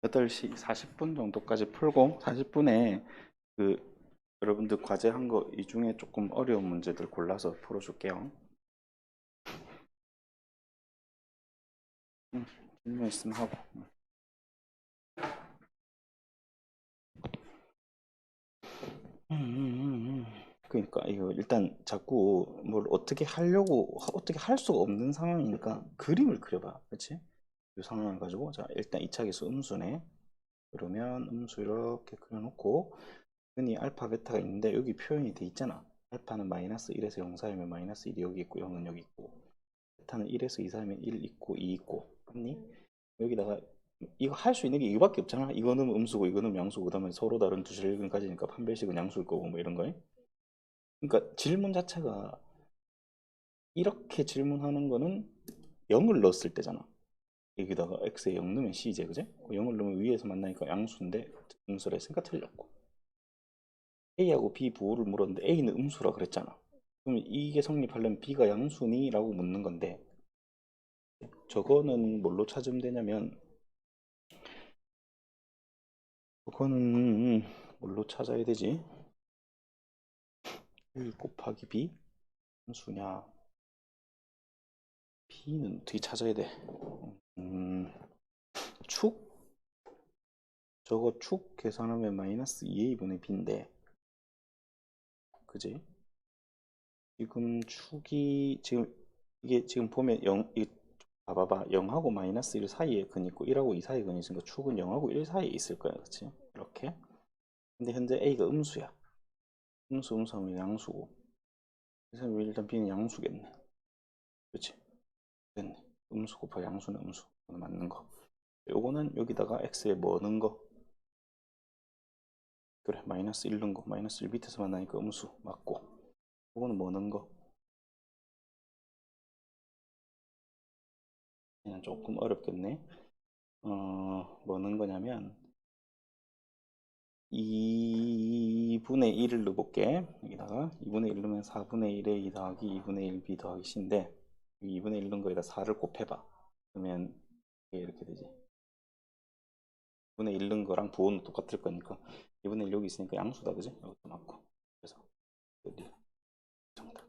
8시 40분 정도까지 풀고 40분에 그 여러분들 과제한 거 이 중에 조금 어려운 문제들 골라서 풀어줄게요. 질문 있으면 하고. 그러니까 이거 일단 자꾸 뭘 어떻게 하려고 어떻게 할 수가 없는 상황이니까 그림을 그려봐, 그렇지? 이 상황을 가지고 자 일단 2차 계수 음수네. 그러면 음수 이렇게 그려놓고 흔히 알파 베타가 있는데 여기 표현이 돼 있잖아. 알파는 마이너스 1에서 0 사이면 마이너스 1이 여기 있고 0은 여기 있고, 베타는 1에서 2 사이면 1 있고 2 있고, 맞니? 여기다가 이거 할 수 있는 게 이거밖에 없잖아. 이거는 음수고 이거는 양수고 그다음에 서로 다른 두 실근을 가지니까 판별식은 양수일 거고 뭐 이런 거에. 그러니까 질문 자체가 이렇게 질문하는 거는 0을 넣었을 때잖아. 여기다가 x에 0 넣으면 c제, 그제? 0을 넣으면 위에서 만나니까 양수인데 음수라 했으니까 틀렸고, a하고 b 부호를 물었는데 a는 음수라 그랬잖아. 그럼 이게 성립하려면 b가 양수니? 라고 묻는 건데 저거는 뭘로 찾으면 되냐면 그거는 뭘로 찾아야 되지? 1 곱하기 b 함수냐? b는 어떻게 찾아야 돼? 음, 축? 저거 축 계산하면 마이너스 2a분의 b인데, 그지? 지금 축이 지금 이게 지금 보면 0, 이 봐봐봐, 0하고 마이너스 1 사이에 근 있고 1하고 2 사이에 근이 있으니까 축은 0하고 1 사이에 있을 거야, 그치? 이렇게. 근데 현재 a가 음수야. 음수하면 양수고, 그래서 일단 b는 양수겠네, 그치? 됐네. 음수 곱하기 양수는 음수. 이거 맞는 거. 요거는 여기다가 x에 뭐 넣은 거? 그래, 마이너스 1 넣은 거. 마이너스 1 밑에서 만나니까 음수 맞고. 요거는 뭐 넣은 거? 그냥 조금 어렵겠네. 뭐 넣은 거냐면 2분의 1을 넣어볼게. 여기다가 2분의 1 넣으면 4분의 1에 2 더하기 2분의 1 b 더하기 c인데 2분의 1 넣은 거에다 4를 곱해봐. 그러면 이게 이렇게 되지. 2분의 1 넣은 거랑 부호는 똑같을 거니까 2분의 1 여기 있으니까 양수다, 그지? 이것도 맞고. 그래서 여기 정답.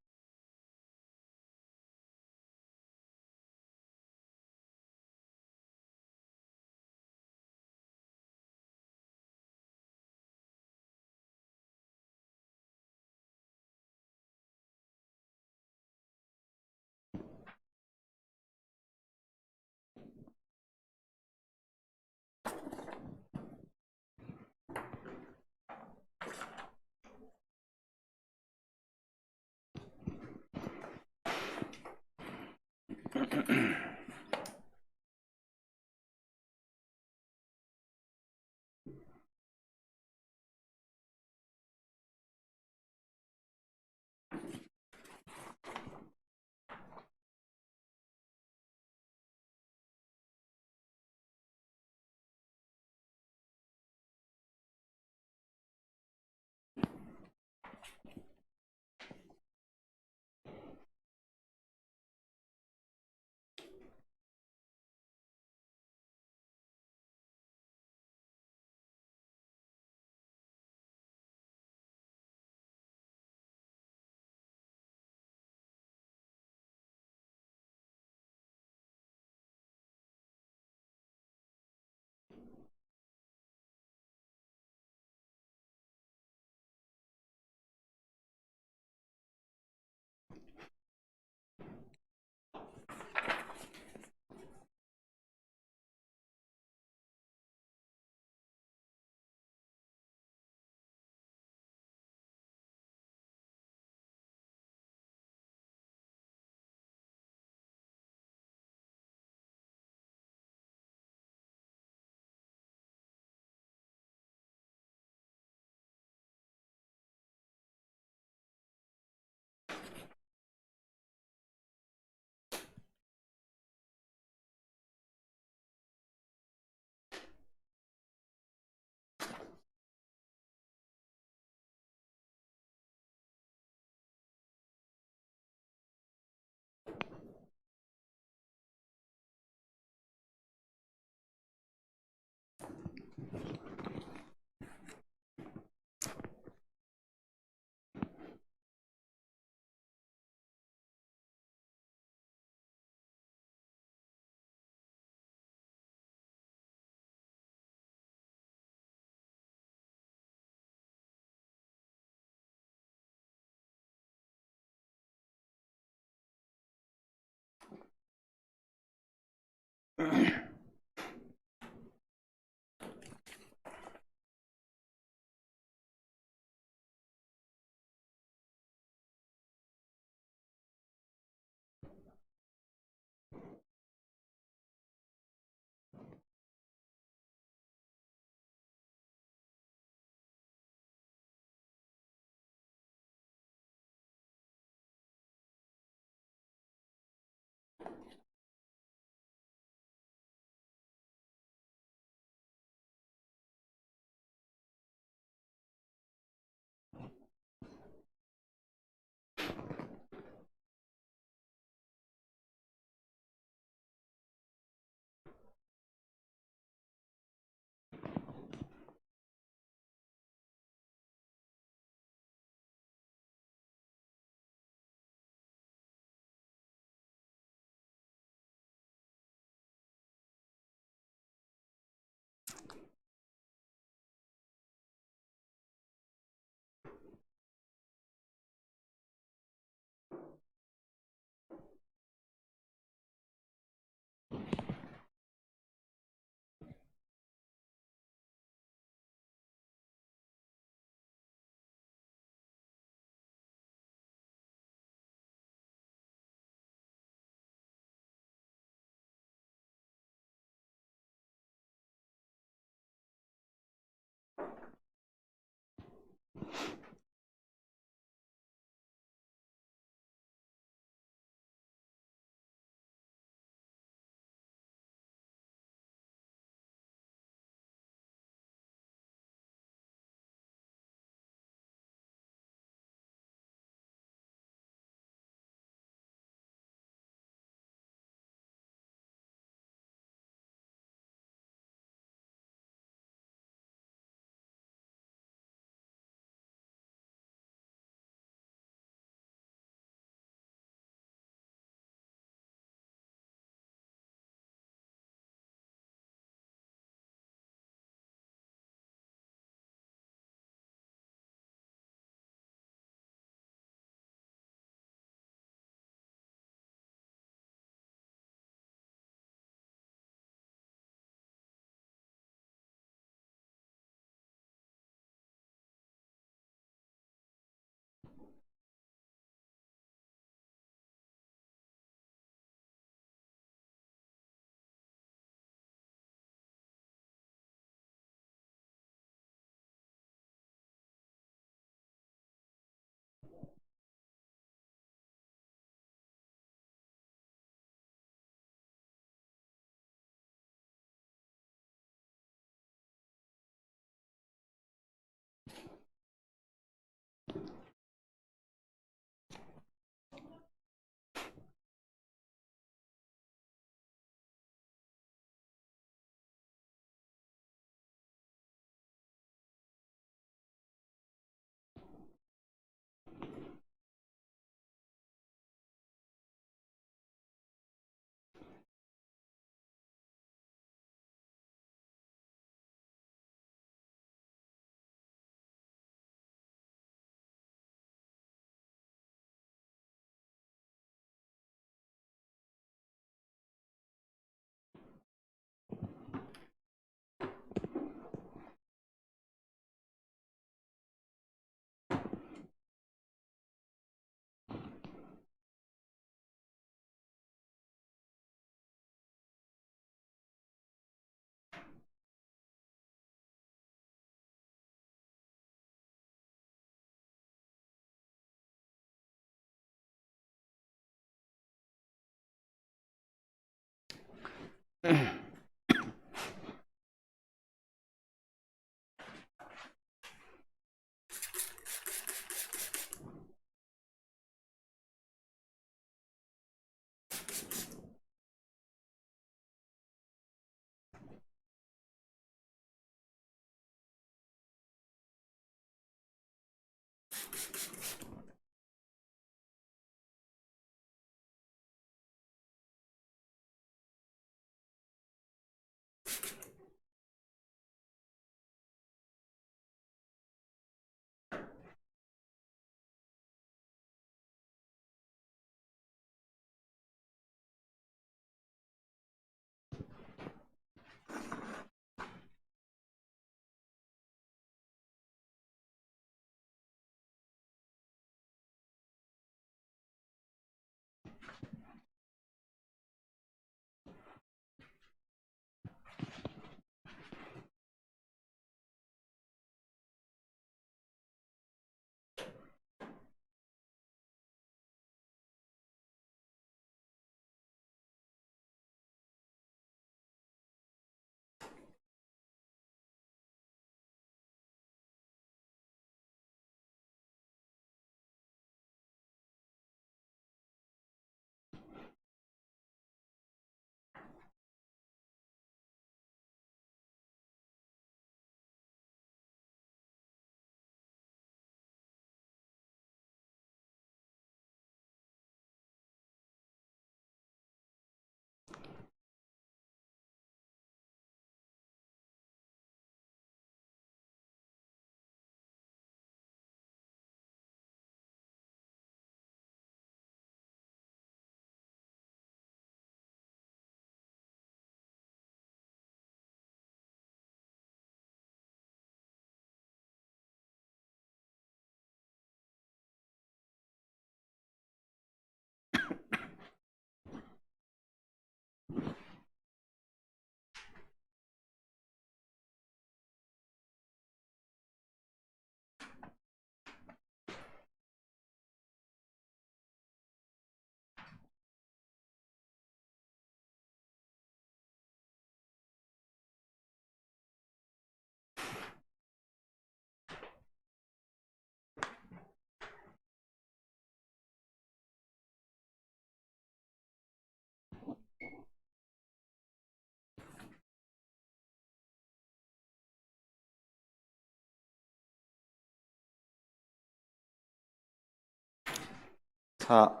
자,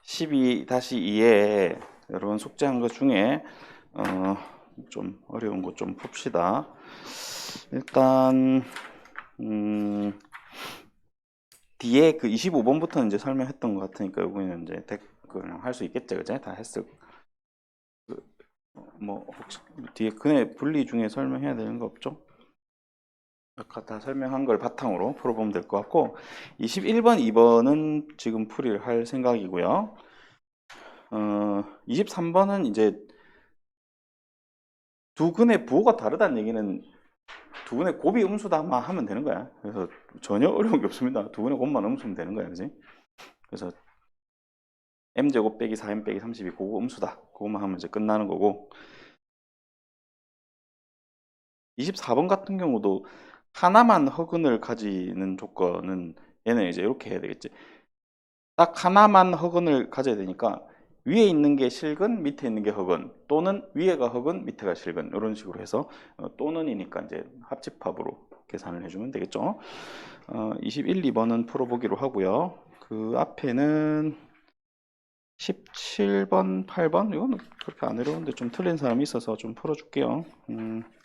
12-2에 여러분 숙제한 것 중에 어, 좀 어려운 거 좀 풉시다. 일단 뒤에 그 25번부터는 이제 설명했던 것 같으니까 여기는 이제 그냥 할 수 있겠죠, 그제? 다 했을. 뭐 혹시 뒤에 근의 분리 중에 설명해야 되는 거 없죠? 아까 다 설명한 걸 바탕으로 풀어보면 될 것 같고 21번, 2번은 지금 풀이를 할 생각이고요. 23번은 이제 두 근의 부호가 다르다는 얘기는 두분의 곱이 음수다만 하면 되는 거야. 그래서 전혀 어려운 게 없습니다. 두분의 곱만 음수면 되는 거야, 그지? 그래서 m제곱 빼기 4m 빼기 32 그거 음수다. 그것만 하면 이제 끝나는 거고. 24번 같은 경우도 하나만 허근을 가지는 조건은 얘는 이제 이렇게 해야 되겠지. 딱 하나만 허근을 가져야 되니까 위에 있는 게 실근, 밑에 있는 게 허근, 또는 위에가 허근, 밑에가 실근, 이런 식으로 해서 또는이니까 이제 합집합으로 계산을 해주면 되겠죠. 21, 2번은 풀어보기로 하고요. 그 앞에는 17번, 8번 이거는 그렇게 안 어려운데 좀 틀린 사람이 있어서 좀 풀어줄게요.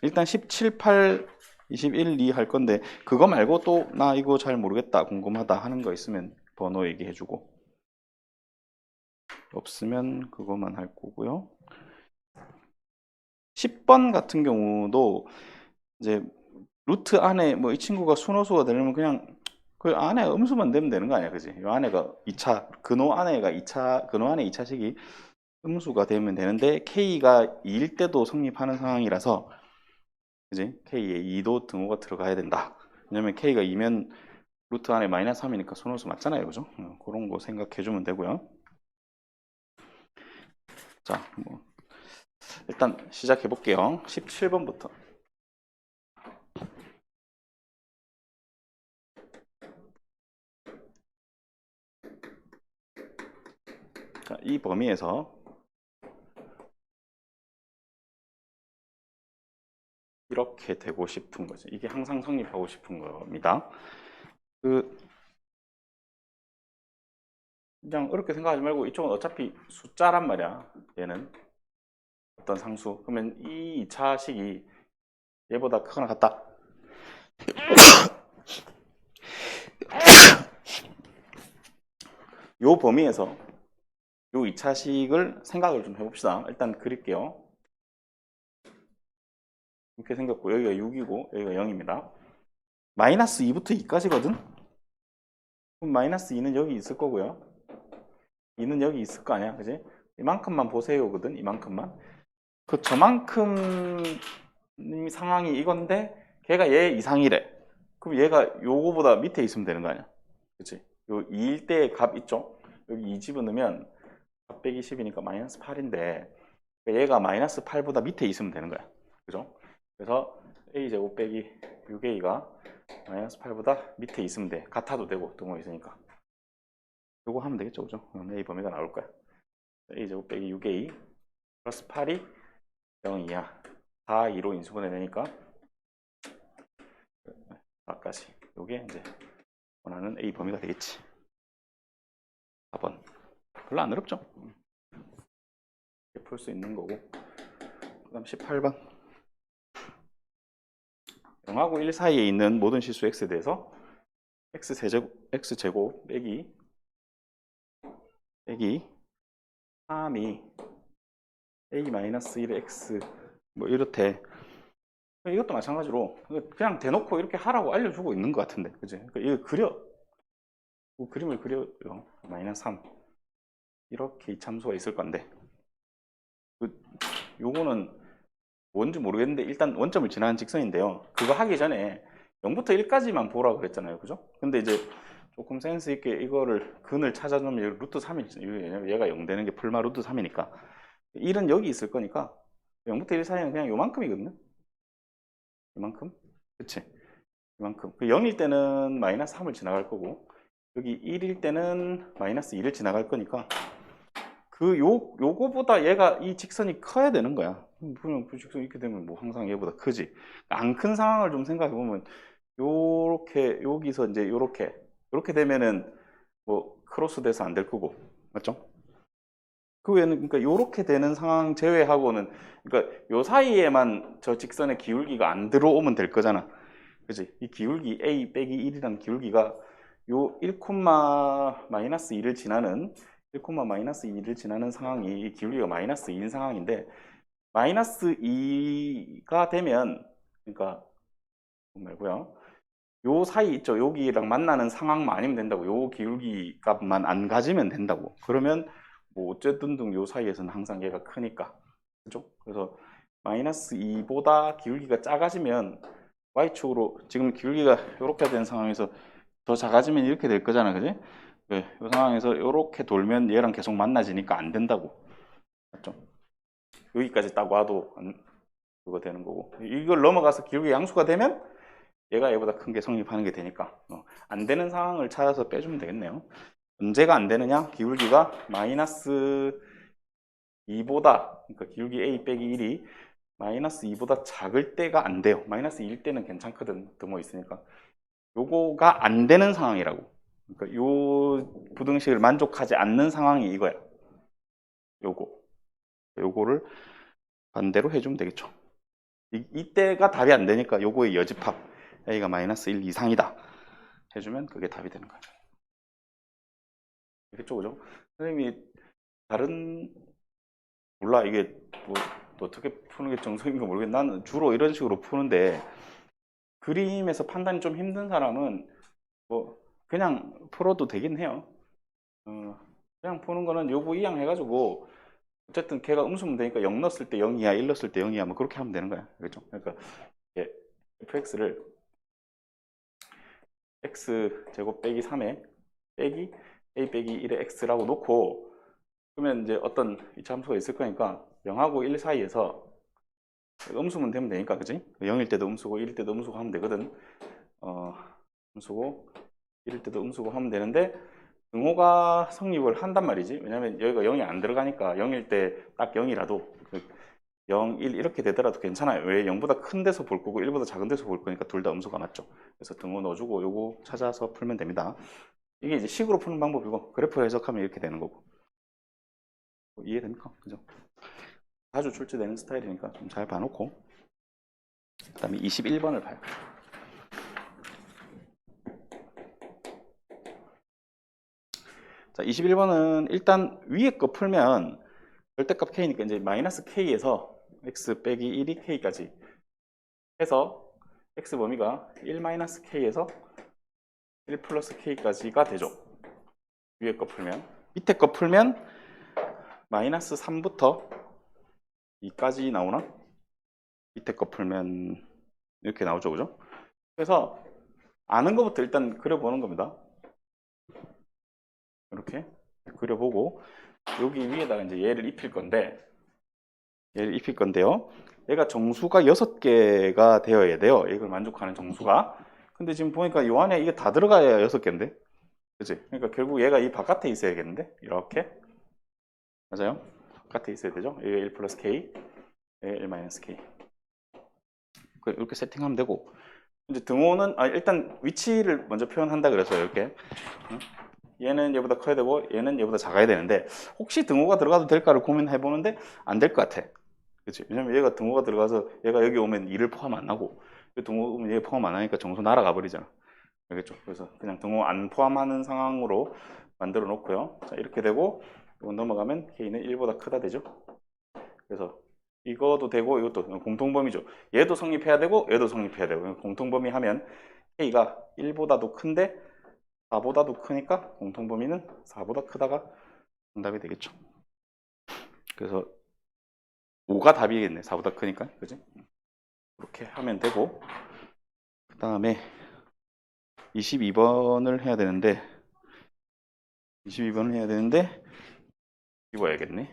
일단 17, 8, 21, 2 할 건데 그거 말고 또 나 이거 잘 모르겠다, 궁금하다 하는 거 있으면 번호 얘기해주고, 없으면 그거만 할 거고요. 10번 같은 경우도 이제 루트 안에 뭐 이 친구가 순호수가 되려면 그냥 그 안에 음수만 되면 되는 거 아니야, 그지? 이 안에가 2차 근호 안에가 2차 근호 안에 2차식이 음수가 되면 되는데 k가 2일 때도 성립하는 상황이라서, 그지? k에 2도 등호가 들어가야 된다. 왜냐면 k가 2면 루트 안에 마이너스 3이니까 순호수 맞잖아요, 그죠? 그런 거 생각해 주면 되고요. 자, 뭐 일단 시작해 볼게요. 17번부터. 자, 이 범위에서 이렇게 되고 싶은 거죠. 이게 항상 성립하고 싶은 겁니다. 그냥 어렵게 생각하지 말고 이쪽은 어차피 숫자란 말이야. 얘는 어떤 상수. 그러면 이 2차식이 얘보다 크거나 같다. 요 범위에서 요 2차식을 생각을 좀 해봅시다. 일단 그릴게요. 이렇게 생겼고 여기가 6이고 여기가 0입니다. 마이너스 2부터 2까지거든? 그럼 마이너스 2는 여기 있을 거고요. 2는 여기 있을 거 아니야, 그지? 이만큼만 보세요거든, 이만큼만. 그 저만큼 상황이 이건데 걔가 얘 이상이래. 그럼 얘가 요거보다 밑에 있으면 되는 거 아니야, 그치? 요 2일 때의 값 있죠? 여기 2 집어넣으면 4 빼기 10이니까 마이너스 8인데 얘가 마이너스 8보다 밑에 있으면 되는 거야, 그죠? 그래서 a제곱 빼기 6a가 마이너스 8보다 밑에 있으면 돼. 같아도 되고 등호 있으니까 요거 하면 되겠죠, 그죠? 그럼 a 범위가 나올 거야. a제곱 빼기 6a 플러스 8이 0이야. 4, 2로 인수분해되니까 4까지. 요게 이제 원하는 a 범위가 되겠지. 4번. 별로 안 어렵죠? 풀 수 있는 거고. 그 다음 18번. 0하고 1 사이에 있는 모든 실수 x에 대해서 x제곱 빼기 3이 a-1의 x 뭐 이렇대. 이것도 마찬가지로 그냥 대놓고 이렇게 하라고 알려주고 있는 것 같은데, 그지? 그러니까 이거 그려. 그림을 그려요. 마이너스 3 이렇게 이 참수가 있을 건데 요거는 뭔지 모르겠는데 일단 원점을 지나는 직선인데요. 그거 하기 전에 0부터 1까지만 보라고 그랬잖아요, 그죠? 근데 이제 조금 센스 있게 이거를 근을 찾아주면 루트 3이 얘가 0 되는 게 풀마 루트 3이니까 1은 여기 있을 거니까 0부터 1 사이는 그냥 요만큼이거든요. 이만큼? 그치? 이만큼. 그 0일 때는 마이너스 3을 지나갈 거고 여기 1일 때는 마이너스 2를 지나갈 거니까 요거보다 얘가 이 직선이 커야 되는 거야. 그냥 그 직선이 이렇게 되면 뭐 항상 얘보다 크지. 안 큰 상황을 좀 생각해 보면 요렇게 여기서 이제 요렇게 되면은 뭐 크로스 돼서 안 될 거고, 맞죠? 그 외에는 그러니까 요렇게 되는 상황 제외하고는, 그러니까 요 사이에만 저 직선의 기울기가 안 들어오면 될 거잖아, 그지? 이 기울기 a 빼기 1이라는 기울기가 요 1, 마이너스 2를 지나는 1, 마이너스 2를 지나는 상황이 이 기울기가 마이너스 2인 상황인데 마이너스 2가 되면, 그러니까 말고요. 요 사이 있죠. 여기랑 만나는 상황만 아니면 된다고. 요 기울기 값만 안 가지면 된다고. 그러면 뭐 어쨌든 등 요 사이에서는 항상 얘가 크니까. 그죠? 그래서 마이너스 2보다 기울기가 작아지면 Y축으로 지금 기울기가 이렇게 된 상황에서 더 작아지면 이렇게 될 거잖아, 그지? 이 상황에서 이렇게 돌면 얘랑 계속 만나지니까 안 된다고. 맞죠? 여기까지 딱 와도 그거 되는 거고, 이걸 넘어가서 기울기 양수가 되면 얘가 얘보다 큰 게 성립하는 게 되니까 안 되는 상황을 찾아서 빼주면 되겠네요. 언제가 안 되느냐? 기울기가 마이너스 2보다, 그러니까 기울기 A 빼기 1이 마이너스 2보다 작을 때가 안 돼요. 마이너스 2일 때는 괜찮거든, 드모 있으니까. 요거가 안 되는 상황이라고. 그러니까 요 부등식을 만족하지 않는 상황이 이거야. 요거를 반대로 해주면 되겠죠. 이때가 답이 안 되니까 요거의 여집합 A가 마이너스 1 이상이다 해주면 그게 답이 되는 거예요. 이겠죠, 그죠? 선생님이 다른 몰라, 이게 뭐 어떻게 푸는 게 정석인가 모르겠는데 나는 주로 이런 식으로 푸는데, 그림에서 판단이 좀 힘든 사람은 뭐 그냥 풀어도 되긴 해요. 그냥 푸는 거는 요거 이항 해가지고 어쨌든 걔가 음수면 되니까 0 넣었을 때 0이야, 1 넣었을 때 0이야, 뭐 그렇게 하면 되는 거야. 그렇죠? 그러니까 fx를 x 제곱 빼기 3에 빼기 a 빼기 1의 x라고 놓고, 그러면 이제 어떤 이차 함수가 있을 거니까 0하고 1 사이에서 음수면 되면 되니까, 그지? 0일 때도 음수고 1일 때도 음수고 하면 되거든. 음수고 1일 때도 음수고 하면 되는데, 등호가 성립을 한단 말이지. 왜냐면 여기가 0이 안 들어가니까 0일 때 딱 0이라도 0, 1 이렇게 되더라도 괜찮아요. 왜? 0보다 큰 데서 볼 거고 1보다 작은 데서 볼 거니까 둘 다 음수가 맞죠. 그래서 등호 넣어주고 요거 찾아서 풀면 됩니다. 이게 이제 식으로 푸는 방법이고, 그래프 해석하면 이렇게 되는 거고. 이해됩니까? 그죠? 자주 출제되는 스타일이니까 좀 잘 봐놓고, 그 다음에 21번을 봐요. 자, 21번은 일단 위에 거 풀면 절대값 k니까 이제 마이너스 k에서 x 빼기 1이 k까지 해서 x 범위가 1 마이너스 k에서 1 플러스 k까지가 되죠. 위에 거 풀면. 밑에 거 풀면 마이너스 3부터 2까지 나오나? 밑에 거 풀면 이렇게 나오죠, 그죠? 그래서 아는 것부터 일단 그려보는 겁니다. 이렇게 그려보고 여기 위에다가 이제 얘를 입힐 건데요. 얘가 정수가 6개가 되어야 돼요. 이걸 만족하는 정수가. 근데 지금 보니까 요 안에 이게 다 들어가야 6개인데. 그치? 그러니까 결국 얘가 이 바깥에 있어야겠는데? 이렇게. 맞아요? 바깥에 있어야 되죠? 이게 1 플러스 k, 1 마이너스 k. 이렇게 세팅하면 되고. 이제 등호는, 일단 위치를 먼저 표현한다 그래서 이렇게. 얘는 얘보다 커야 되고, 얘는 얘보다 작아야 되는데, 혹시 등호가 들어가도 될까를 고민해 보는데, 안 될 것 같아. 그치? 왜냐면 얘가 등호가 들어가서 얘가 여기 오면 2를 포함 안 하고, 등호 오면 얘 포함 안 하니까 정수 날아가 버리잖아. 알겠죠? 그래서 그냥 등호 안 포함하는 상황으로 만들어 놓고요. 자, 이렇게 되고, 이거 넘어가면 k는 1보다 크다 되죠? 그래서 이것도 되고, 이것도 공통범위죠. 얘도 성립해야 되고, 얘도 성립해야 되고, 공통범위 하면 k가 1보다도 큰데, 4보다도 크니까 공통범위는 4보다 크다가 정답이 되겠죠. 그래서 5가 답이겠네. 4보다 크니까. 그지? 그렇게 하면 되고, 그 다음에 22번을 해야 되는데, 입어야겠네.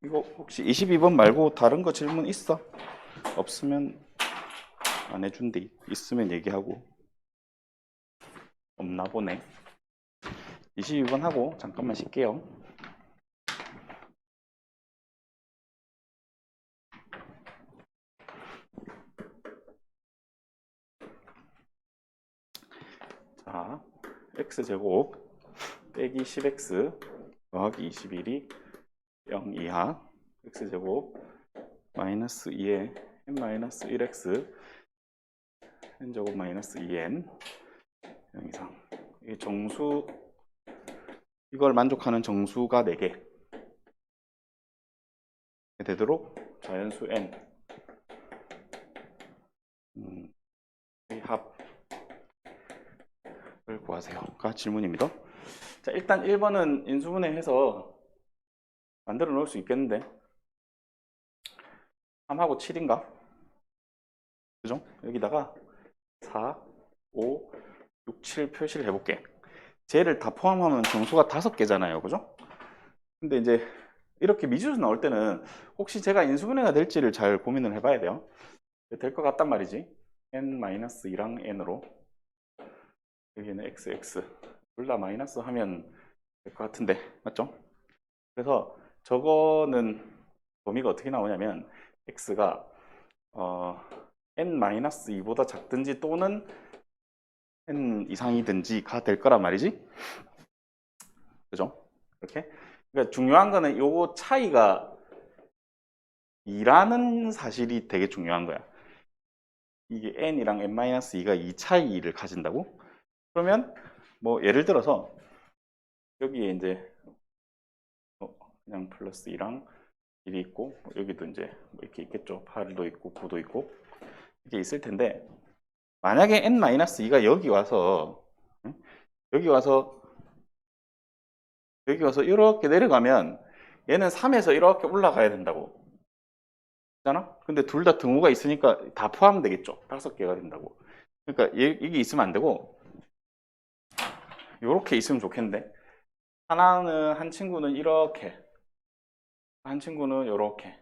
이거 혹시 22번 말고 다른 거 질문 있어? 없으면 안 해준대. 있으면 얘기하고. 없나 보네. 22번 하고 잠깐만 쉴게요. 자, x제곱 빼기 10x 더하기 21이 0 이하 x제곱 마이너스 2에 n-1x n제곱 마이너스 2n 0 이상. 이 정수, 이걸 만족하는 정수가 4개 되도록 자연수 n 의 합을 구하세요가 질문입니다. 자, 일단 1번은 인수분해해서 만들어 놓을 수 있겠는데 3하고 7인가? 그죠? 여기다가 4, 5, 6, 7 표시를 해볼게. 쟤를 다 포함하면 정수가 5개잖아요. 그죠? 근데 이제 이렇게 미지수 나올 때는 혹시 제가 인수분해가 될지를 잘 고민을 해봐야 돼요. 될 것 같단 말이지. n-2랑 n으로 여기는 xx 둘 다 마이너스 하면 될 것 같은데 맞죠? 그래서 저거는 범위가 어떻게 나오냐면 x가 n-2보다 작든지 또는 n 이상이든지가 될 거란 말이지. 그죠? 이렇게. 그러니까 중요한 거는 요거 차이가 2라는 사실이 되게 중요한 거야. 이게 n이랑 n-2가 이 차이를 가진다고? 그러면 뭐 예를 들어서 여기에 이제 그냥 플러스 2랑 1이 있고 여기도 이제 뭐 이렇게 있겠죠. 8도 있고 9도 있고 이게 있을 텐데 만약에 n-2가 여기 와서 여기 와서 이렇게 내려가면 얘는 3에서 이렇게 올라가야 된다고. 잖아? 근데 둘 다 등호가 있으니까 다 포함되겠죠. 5개가 된다고. 그러니까 이게 있으면 안 되고 이렇게 있으면 좋겠는데 한 친구는 이렇게 한 친구는 이렇게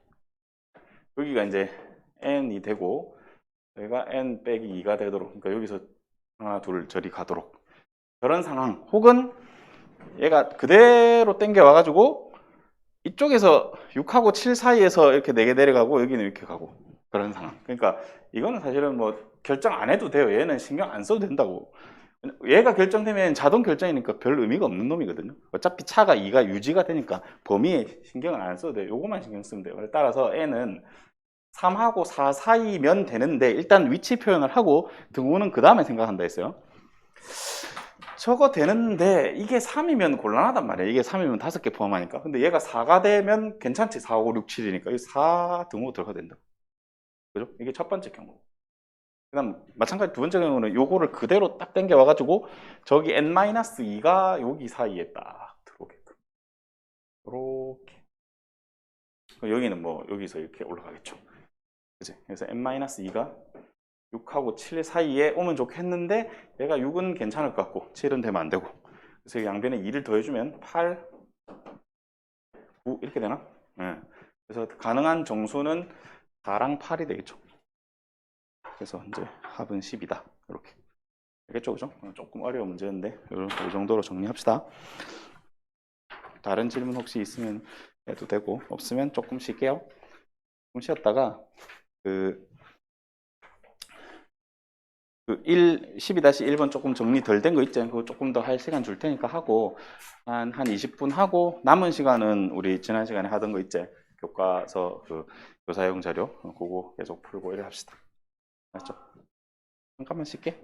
여기가 이제 n이 되고 여기가 n 빼기 2가 되도록 그러니까 여기서 하나 둘 저리 가도록 그런 상황 혹은 얘가 그대로 땡겨 와가지고 이쪽에서 6하고 7 사이에서 이렇게 4개 내려가고 여기는 이렇게 가고 그런 상황. 그러니까 이거는 사실은 뭐 결정 안 해도 돼요. 얘는 신경 안 써도 된다고. 얘가 결정되면 자동 결정이니까 별 의미가 없는 놈이거든요. 어차피 차가 2가 유지가 되니까 범위에 신경을 안 써도 돼요. 요것만 신경 쓰면 돼요. 따라서 n은 3하고 4 사이면 되는데 일단 위치 표현을 하고 등호는 그 다음에 생각한다 했어요. 저거 되는데 이게 3이면 곤란하단 말이에요. 이게 3이면 5개 포함하니까. 근데 얘가 4가 되면 괜찮지. 4, 5, 6, 7이니까. 4 등호 들어가야 된다. 그죠? 이게 첫 번째 경우. 그다음 마찬가지 두 번째 경우는 요거를 그대로 딱 당겨 와가지고 저기 n-2가 여기 사이에 딱 들어오게끔. 이렇게. 여기는 뭐 여기서 이렇게 올라가겠죠. 그지? 그래서 n-2가 6하고 7 사이에 오면 좋겠는데 얘가 6은 괜찮을 것 같고 7은 되면 안 되고 그래서 양변에 2를 더해주면 8, 9 이렇게 되나? 네. 그래서 가능한 정수는 4랑 8이 되겠죠. 그래서 이제 합은 10이다. 이렇게 알겠죠? 그죠? 조금 어려운 문제인데 이 정도로 정리합시다. 다른 질문 혹시 있으면 해도 되고 없으면 조금 쉴게요. 좀 쉬었다가 그 12-1번 조금 정리 덜 된 거 있죠? 그거 조금 더 할 시간 줄 테니까 하고 한 20분 하고 남은 시간은 우리 지난 시간에 하던 거 있죠? 교과서 그 교사용 자료 그거 계속 풀고 이래 합시다. 맞죠? 잠깐만 쉴게.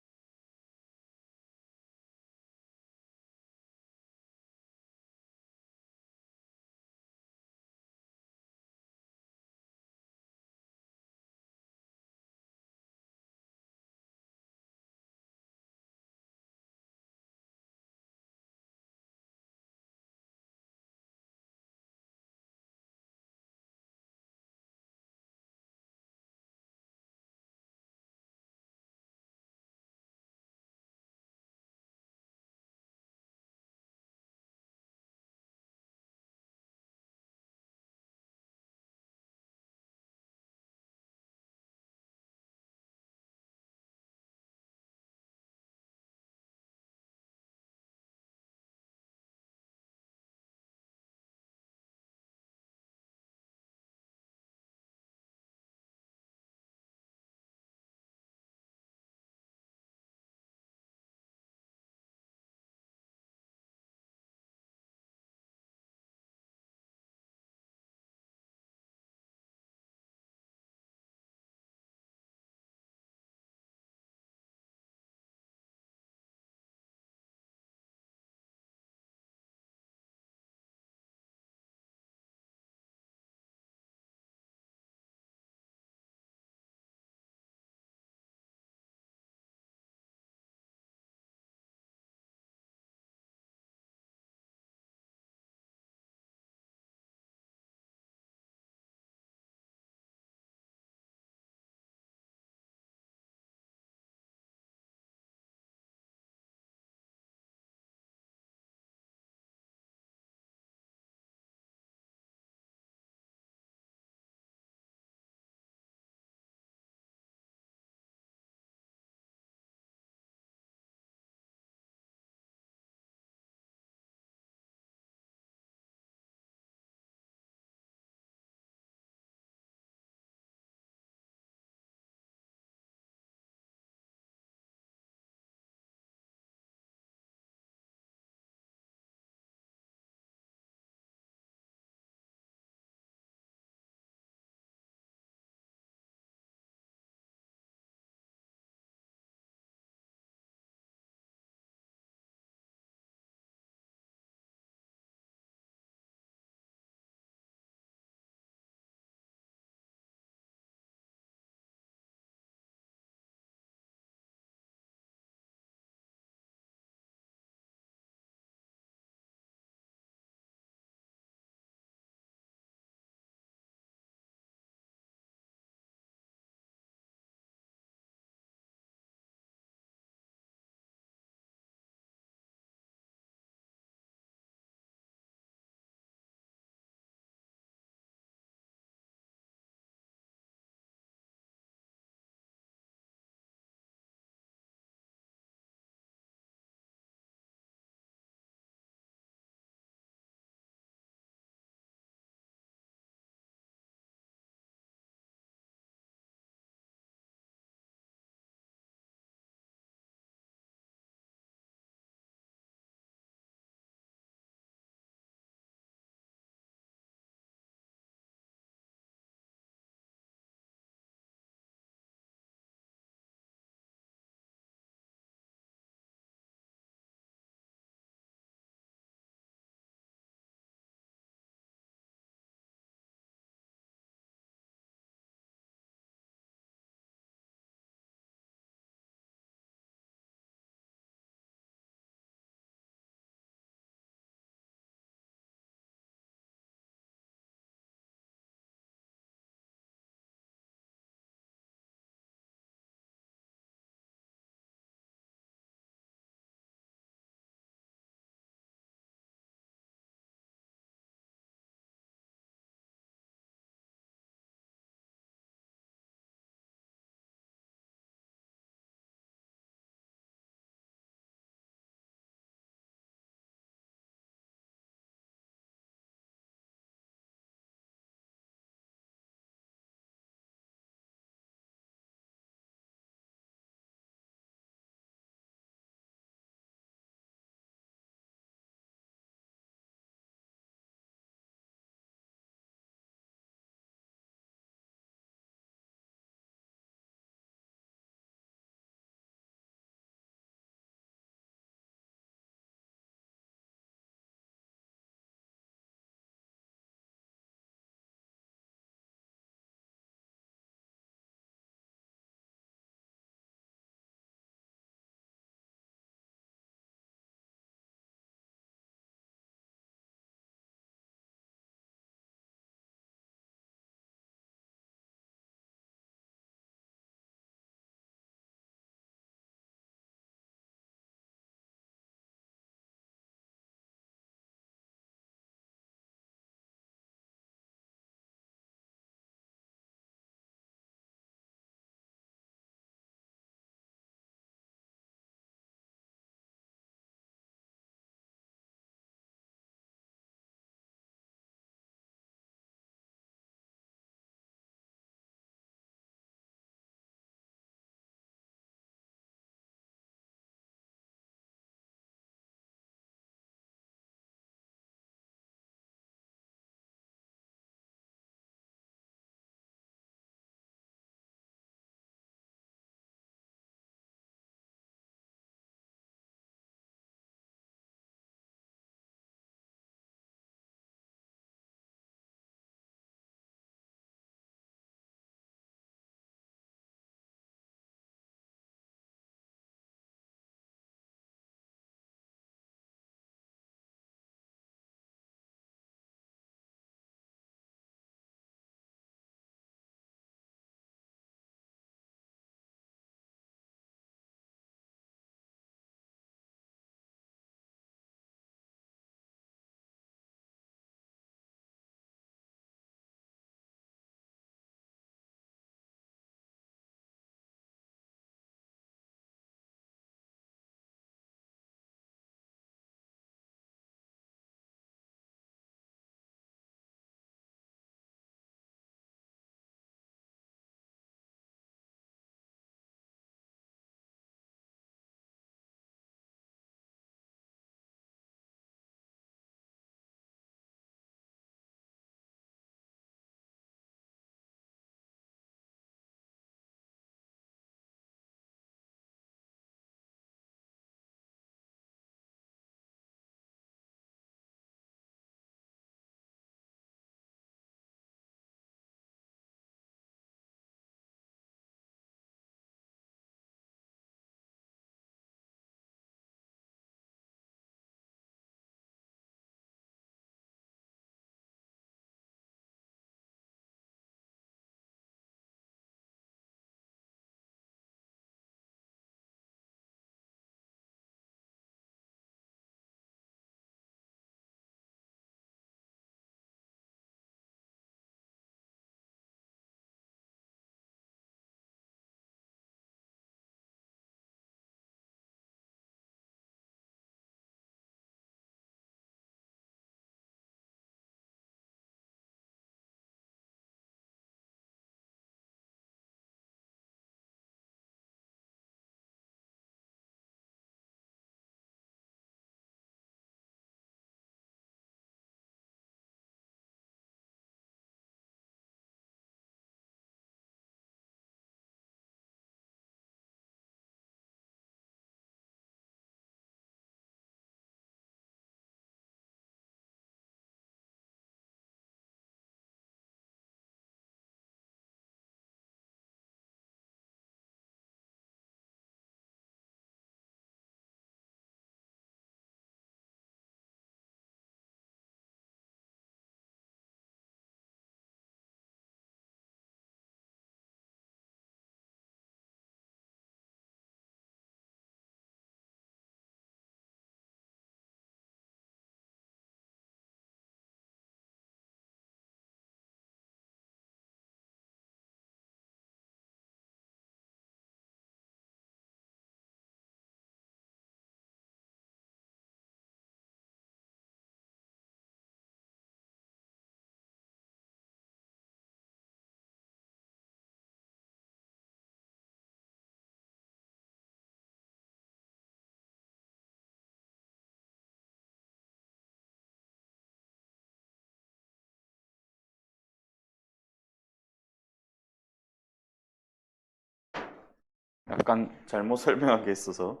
약간 잘못 설명한 게 있어서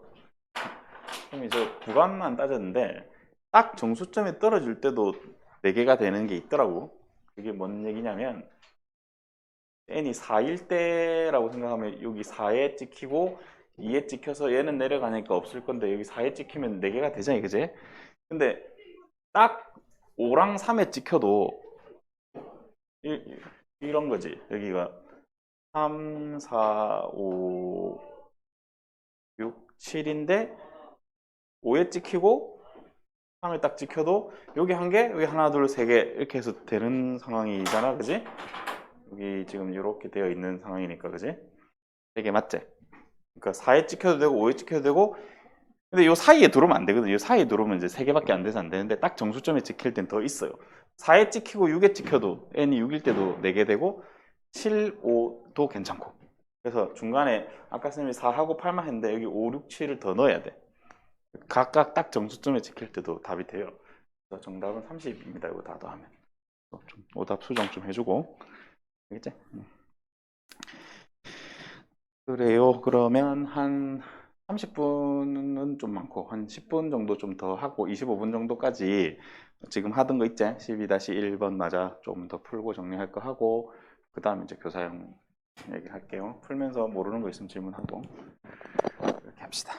선생님이 저 구간만 따졌는데 딱 정수점에 떨어질 때도 4개가 되는 게 있더라고. 그게 뭔 얘기냐면 n이 4일 때라고 생각하면 여기 4에 찍히고 2에 찍혀서 얘는 내려가니까 없을 건데 여기 4에 찍히면 4개가 되잖아요, 그제? 근데 딱 5랑 3에 찍혀도 이런 거지. 여기가 3, 4, 5, 6, 7인데 5에 찍히고 3에 딱 찍혀도 여기 한 개, 여기 하나, 둘, 세 개 이렇게 해서 되는 상황이잖아, 그지? 여기 지금 이렇게 되어 있는 상황이니까, 그지? 3개 맞지? 그러니까 4에 찍혀도 되고 5에 찍혀도 되고 근데 이 사이에 들어오면 안 되거든요. 이 사이에 들어오면 이제 3개밖에 안 돼서 안 되는데 딱 정수점에 찍힐 땐 더 있어요. 4에 찍히고 6에 찍혀도 n이 6일 때도 4개 되고 7, 5도 괜찮고 그래서 중간에 아까 선생님이 4하고 8만 했는데 여기 5, 6, 7을 더 넣어야 돼. 각각 딱 정수점에 찍힐 때도 답이 돼요. 그래서 정답은 30입니다. 이거 다 더하면. 좀 오답 수정 좀 해주고 알겠지? 그래요. 그러면 한 30분은 좀 많고 한 10분 정도 좀 더 하고 25분 정도까지 지금 하던 거 있지? 12-1번 맞아 좀 더 풀고 정리할 거 하고 그 다음에 이제 교사형 얘기할게요. 풀면서 모르는 거 있으면 질문하고 이렇게 합시다.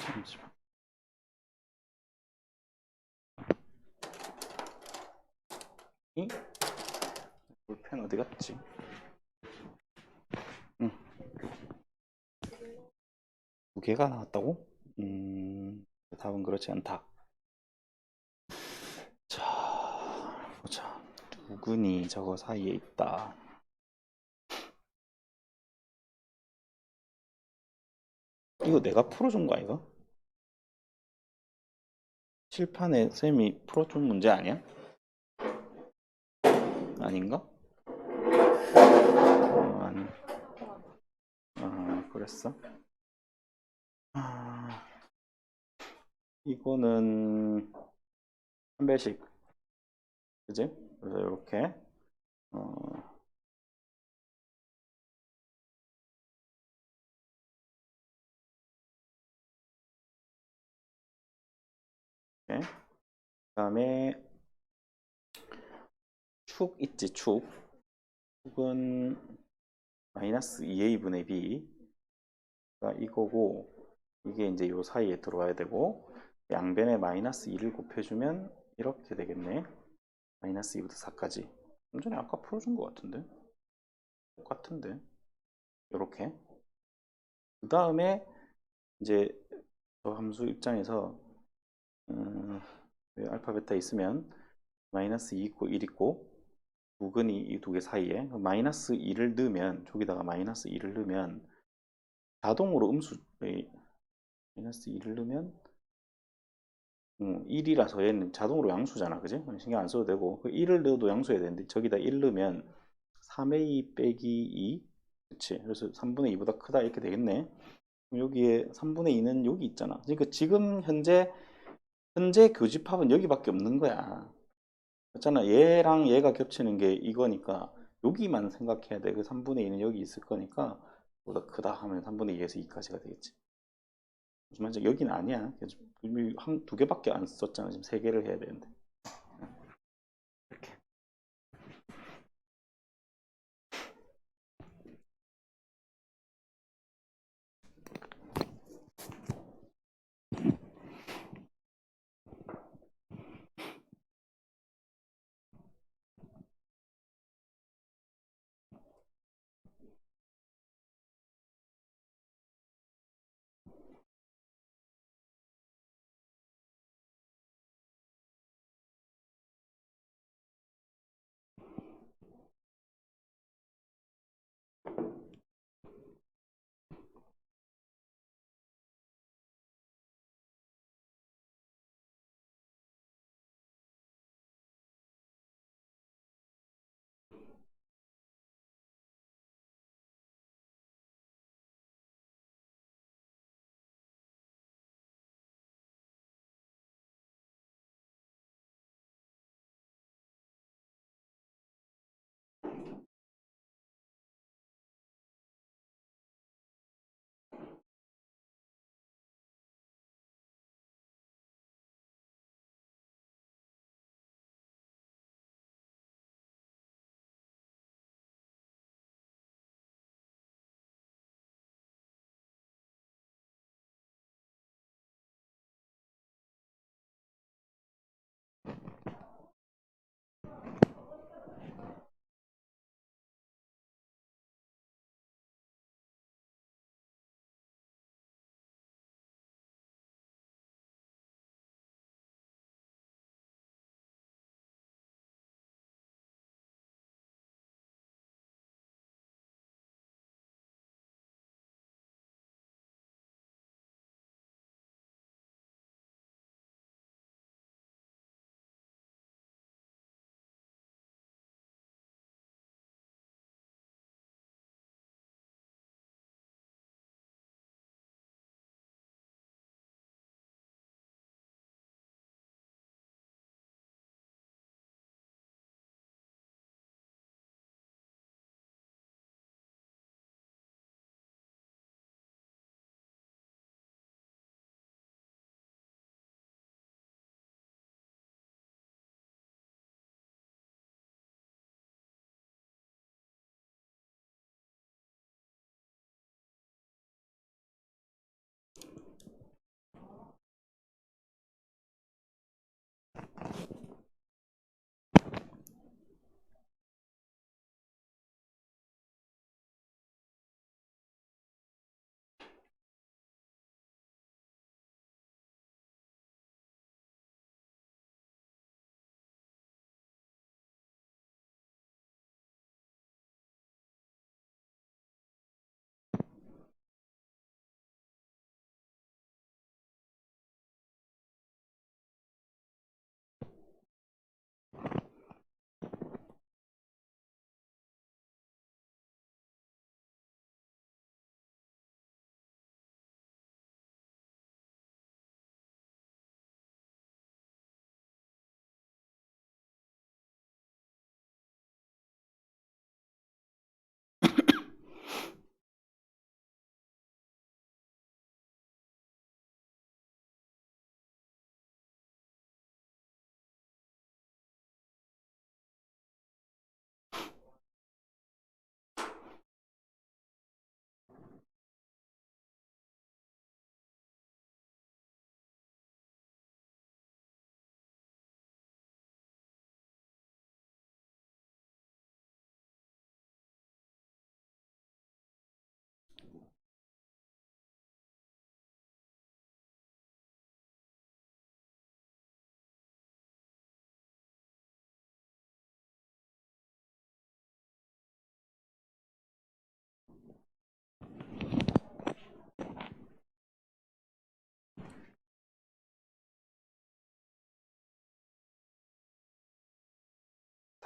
잠시만. 이 볼펜 어디 갔지? 응. 개가 나왔다고? 답은 그렇지 않다. 자, 보자. 두근이 저거 사이에 있다. 이거 내가 풀어준 거 아이가? 칠판에 쌤이 풀어준 문제 아니야? 아닌가? 아니. 그랬어? 아, 이거는 한 배씩, 그지? 그래서 이렇게 어, 이렇게. 그다음에 축 있지, 축. 축은 마이너스 2a분의 b가 이거고, 이게 이제 요 사이에 들어와야 되고, 양변에 마이너스 2를 곱해주면 이렇게 되겠네. 마이너스 2부터 4까지. 좀 전에 아까 풀어준 것 같은데? 똑같은데? 요렇게. 그 다음에 이제 저 함수 입장에서 알파 베타 있으면 마이너스 2 있고 1 있고, 두근이 이 두 개 사이에 마이너스 2를 넣으면, 저기다가 마이너스 2를 넣으면 자동으로 마이너스 2를 넣으면 1이라서 얘는 자동으로 양수잖아, 그지? 신경 안 써도 되고, 그 1을 넣어도 양수해야 되는데 저기다 1 넣으면 3a 빼기 2, 그치? 그래서 3분의 2보다 크다 이렇게 되겠네. 여기에 3분의 2는 여기 있잖아. 그러니까 지금 현재 교집합은 여기밖에 없는 거야. 그렇잖아. 얘랑 얘가 겹치는 게 이거니까 여기만 생각해야 돼. 그 3분의 2는 여기 있을 거니까 보다 크다 하면 3분의 2에서 2까지가 되겠지. 하지만 이제 여기는 아니야. 이미 두 개밖에 안 썼잖아. 지금 세 개를 해야 되는데. 이렇게.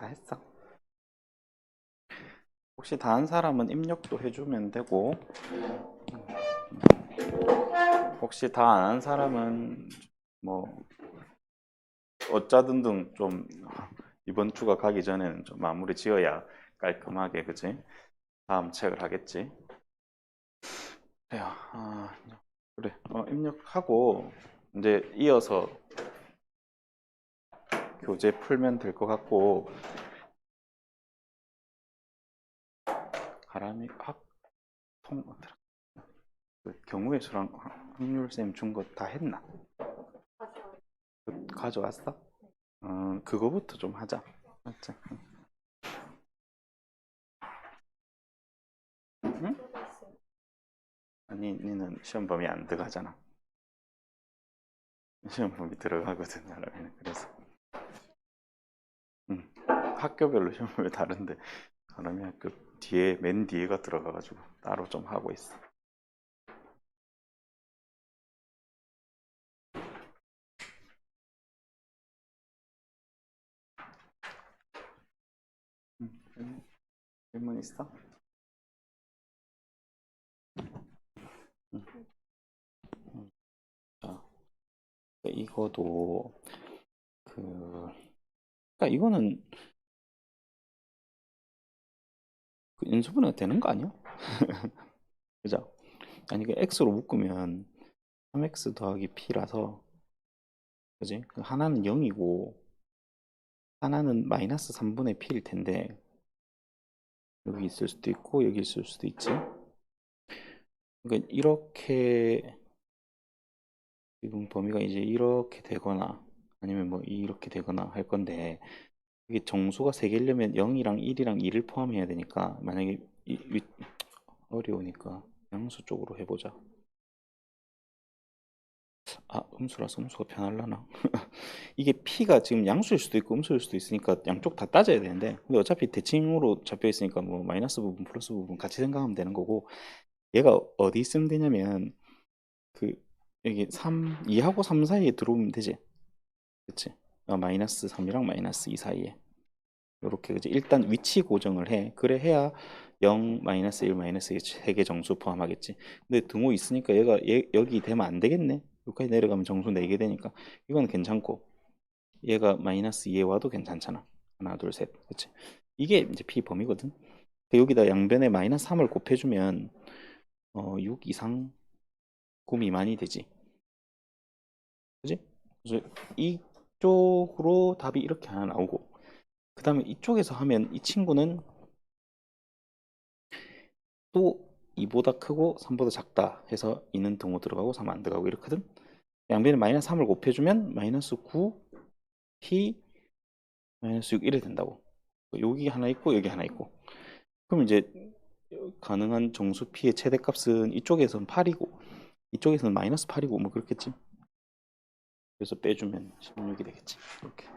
다 했어. 혹시 다 한 사람은 입력도 해주면 되고, 혹시 다 안 한 사람은 뭐 어쩌든든 좀 이번 주가 가기 전에는 좀 마무리 지어야 깔끔하게, 그치? 다음 책을 하겠지. 그래요. 그래. 입력하고 이제 이어서 교재 풀면 될 것 같고, 가람이 합통 그 경우의 수랑 확률 쌤 준 거 다 했나? 가져왔어? 그거부터 좀 하자. 맞지? 응? 아니, 니는 시험 범위 안 들어가잖아. 시험 범위 들어가거든, 나라면. 그래서 학교별로 시험 범위 다른데, 사람이 학교 뒤에 맨 뒤에가 들어가가지고 따로 좀 하고 있어. 질문 있어? 음, 자, 이거도 그러니까 이거는 그 인수분해가 되는 거 아니야? 그죠? 아니 그 x로 묶으면 3x 더하기 p라서, 그지? 그 하나는 0이고 하나는 마이너스 3분의 p일 텐데, 여기 있을 수도 있고 여기 있을 수도 있지. 그러니까 이렇게 지금 범위가 이제 이렇게 되거나 아니면 뭐 이렇게 되거나 할 건데, 이게 정수가 세 개려면 0이랑 1이랑 2를 포함해야 되니까, 만약에 어려우니까 양수 쪽으로 해보자. 음수라서 음수가 편하려나? 이게 p가 지금 양수일 수도 있고 음수일 수도 있으니까 양쪽 다 따져야 되는데, 근데 어차피 대칭으로 잡혀 있으니까 뭐 마이너스 부분 플러스 부분 같이 생각하면 되는 거고, 얘가 어디 있으면 되냐면 그 여기 3, 2하고 3 사이에 들어오면 되지. 그치? 마이너스 3이랑 마이너스 2 사이에 이렇게, 그지? 일단 위치 고정을 해. 그래 해야 0, 마이너스 1, 마이너스 2 세 개 정수 포함하겠지. 근데 등호 있으니까 여기 되면 안 되겠네. 여기까지 내려가면 정수 4개 되니까 이건 괜찮고, 얘가 마이너스 2에 와도 괜찮잖아. 하나, 둘, 셋. 그치? 이게 이제 p 범위거든. 여기다 양변에 마이너스 3을 곱해주면 6 이상 9 미만이 되지. 그지? 그래서 이쪽으로 답이 이렇게 하나 나오고, 그 다음에 이쪽에서 하면 이 친구는 또 2보다 크고 3보다 작다 해서 2는 등호 들어가고 3 안 들어가고 이렇거든. 양변에 마이너스 3을 곱해주면 마이너스 9 p 마이너스 6 이래 된다고. 여기 하나 있고 여기 하나 있고, 그럼 이제 가능한 정수 p의 최대값은 이쪽에서는 8이고 이쪽에서는 마이너스 8이고 뭐 그렇겠지. 그래서 빼주면 16이 되겠지. 이렇게.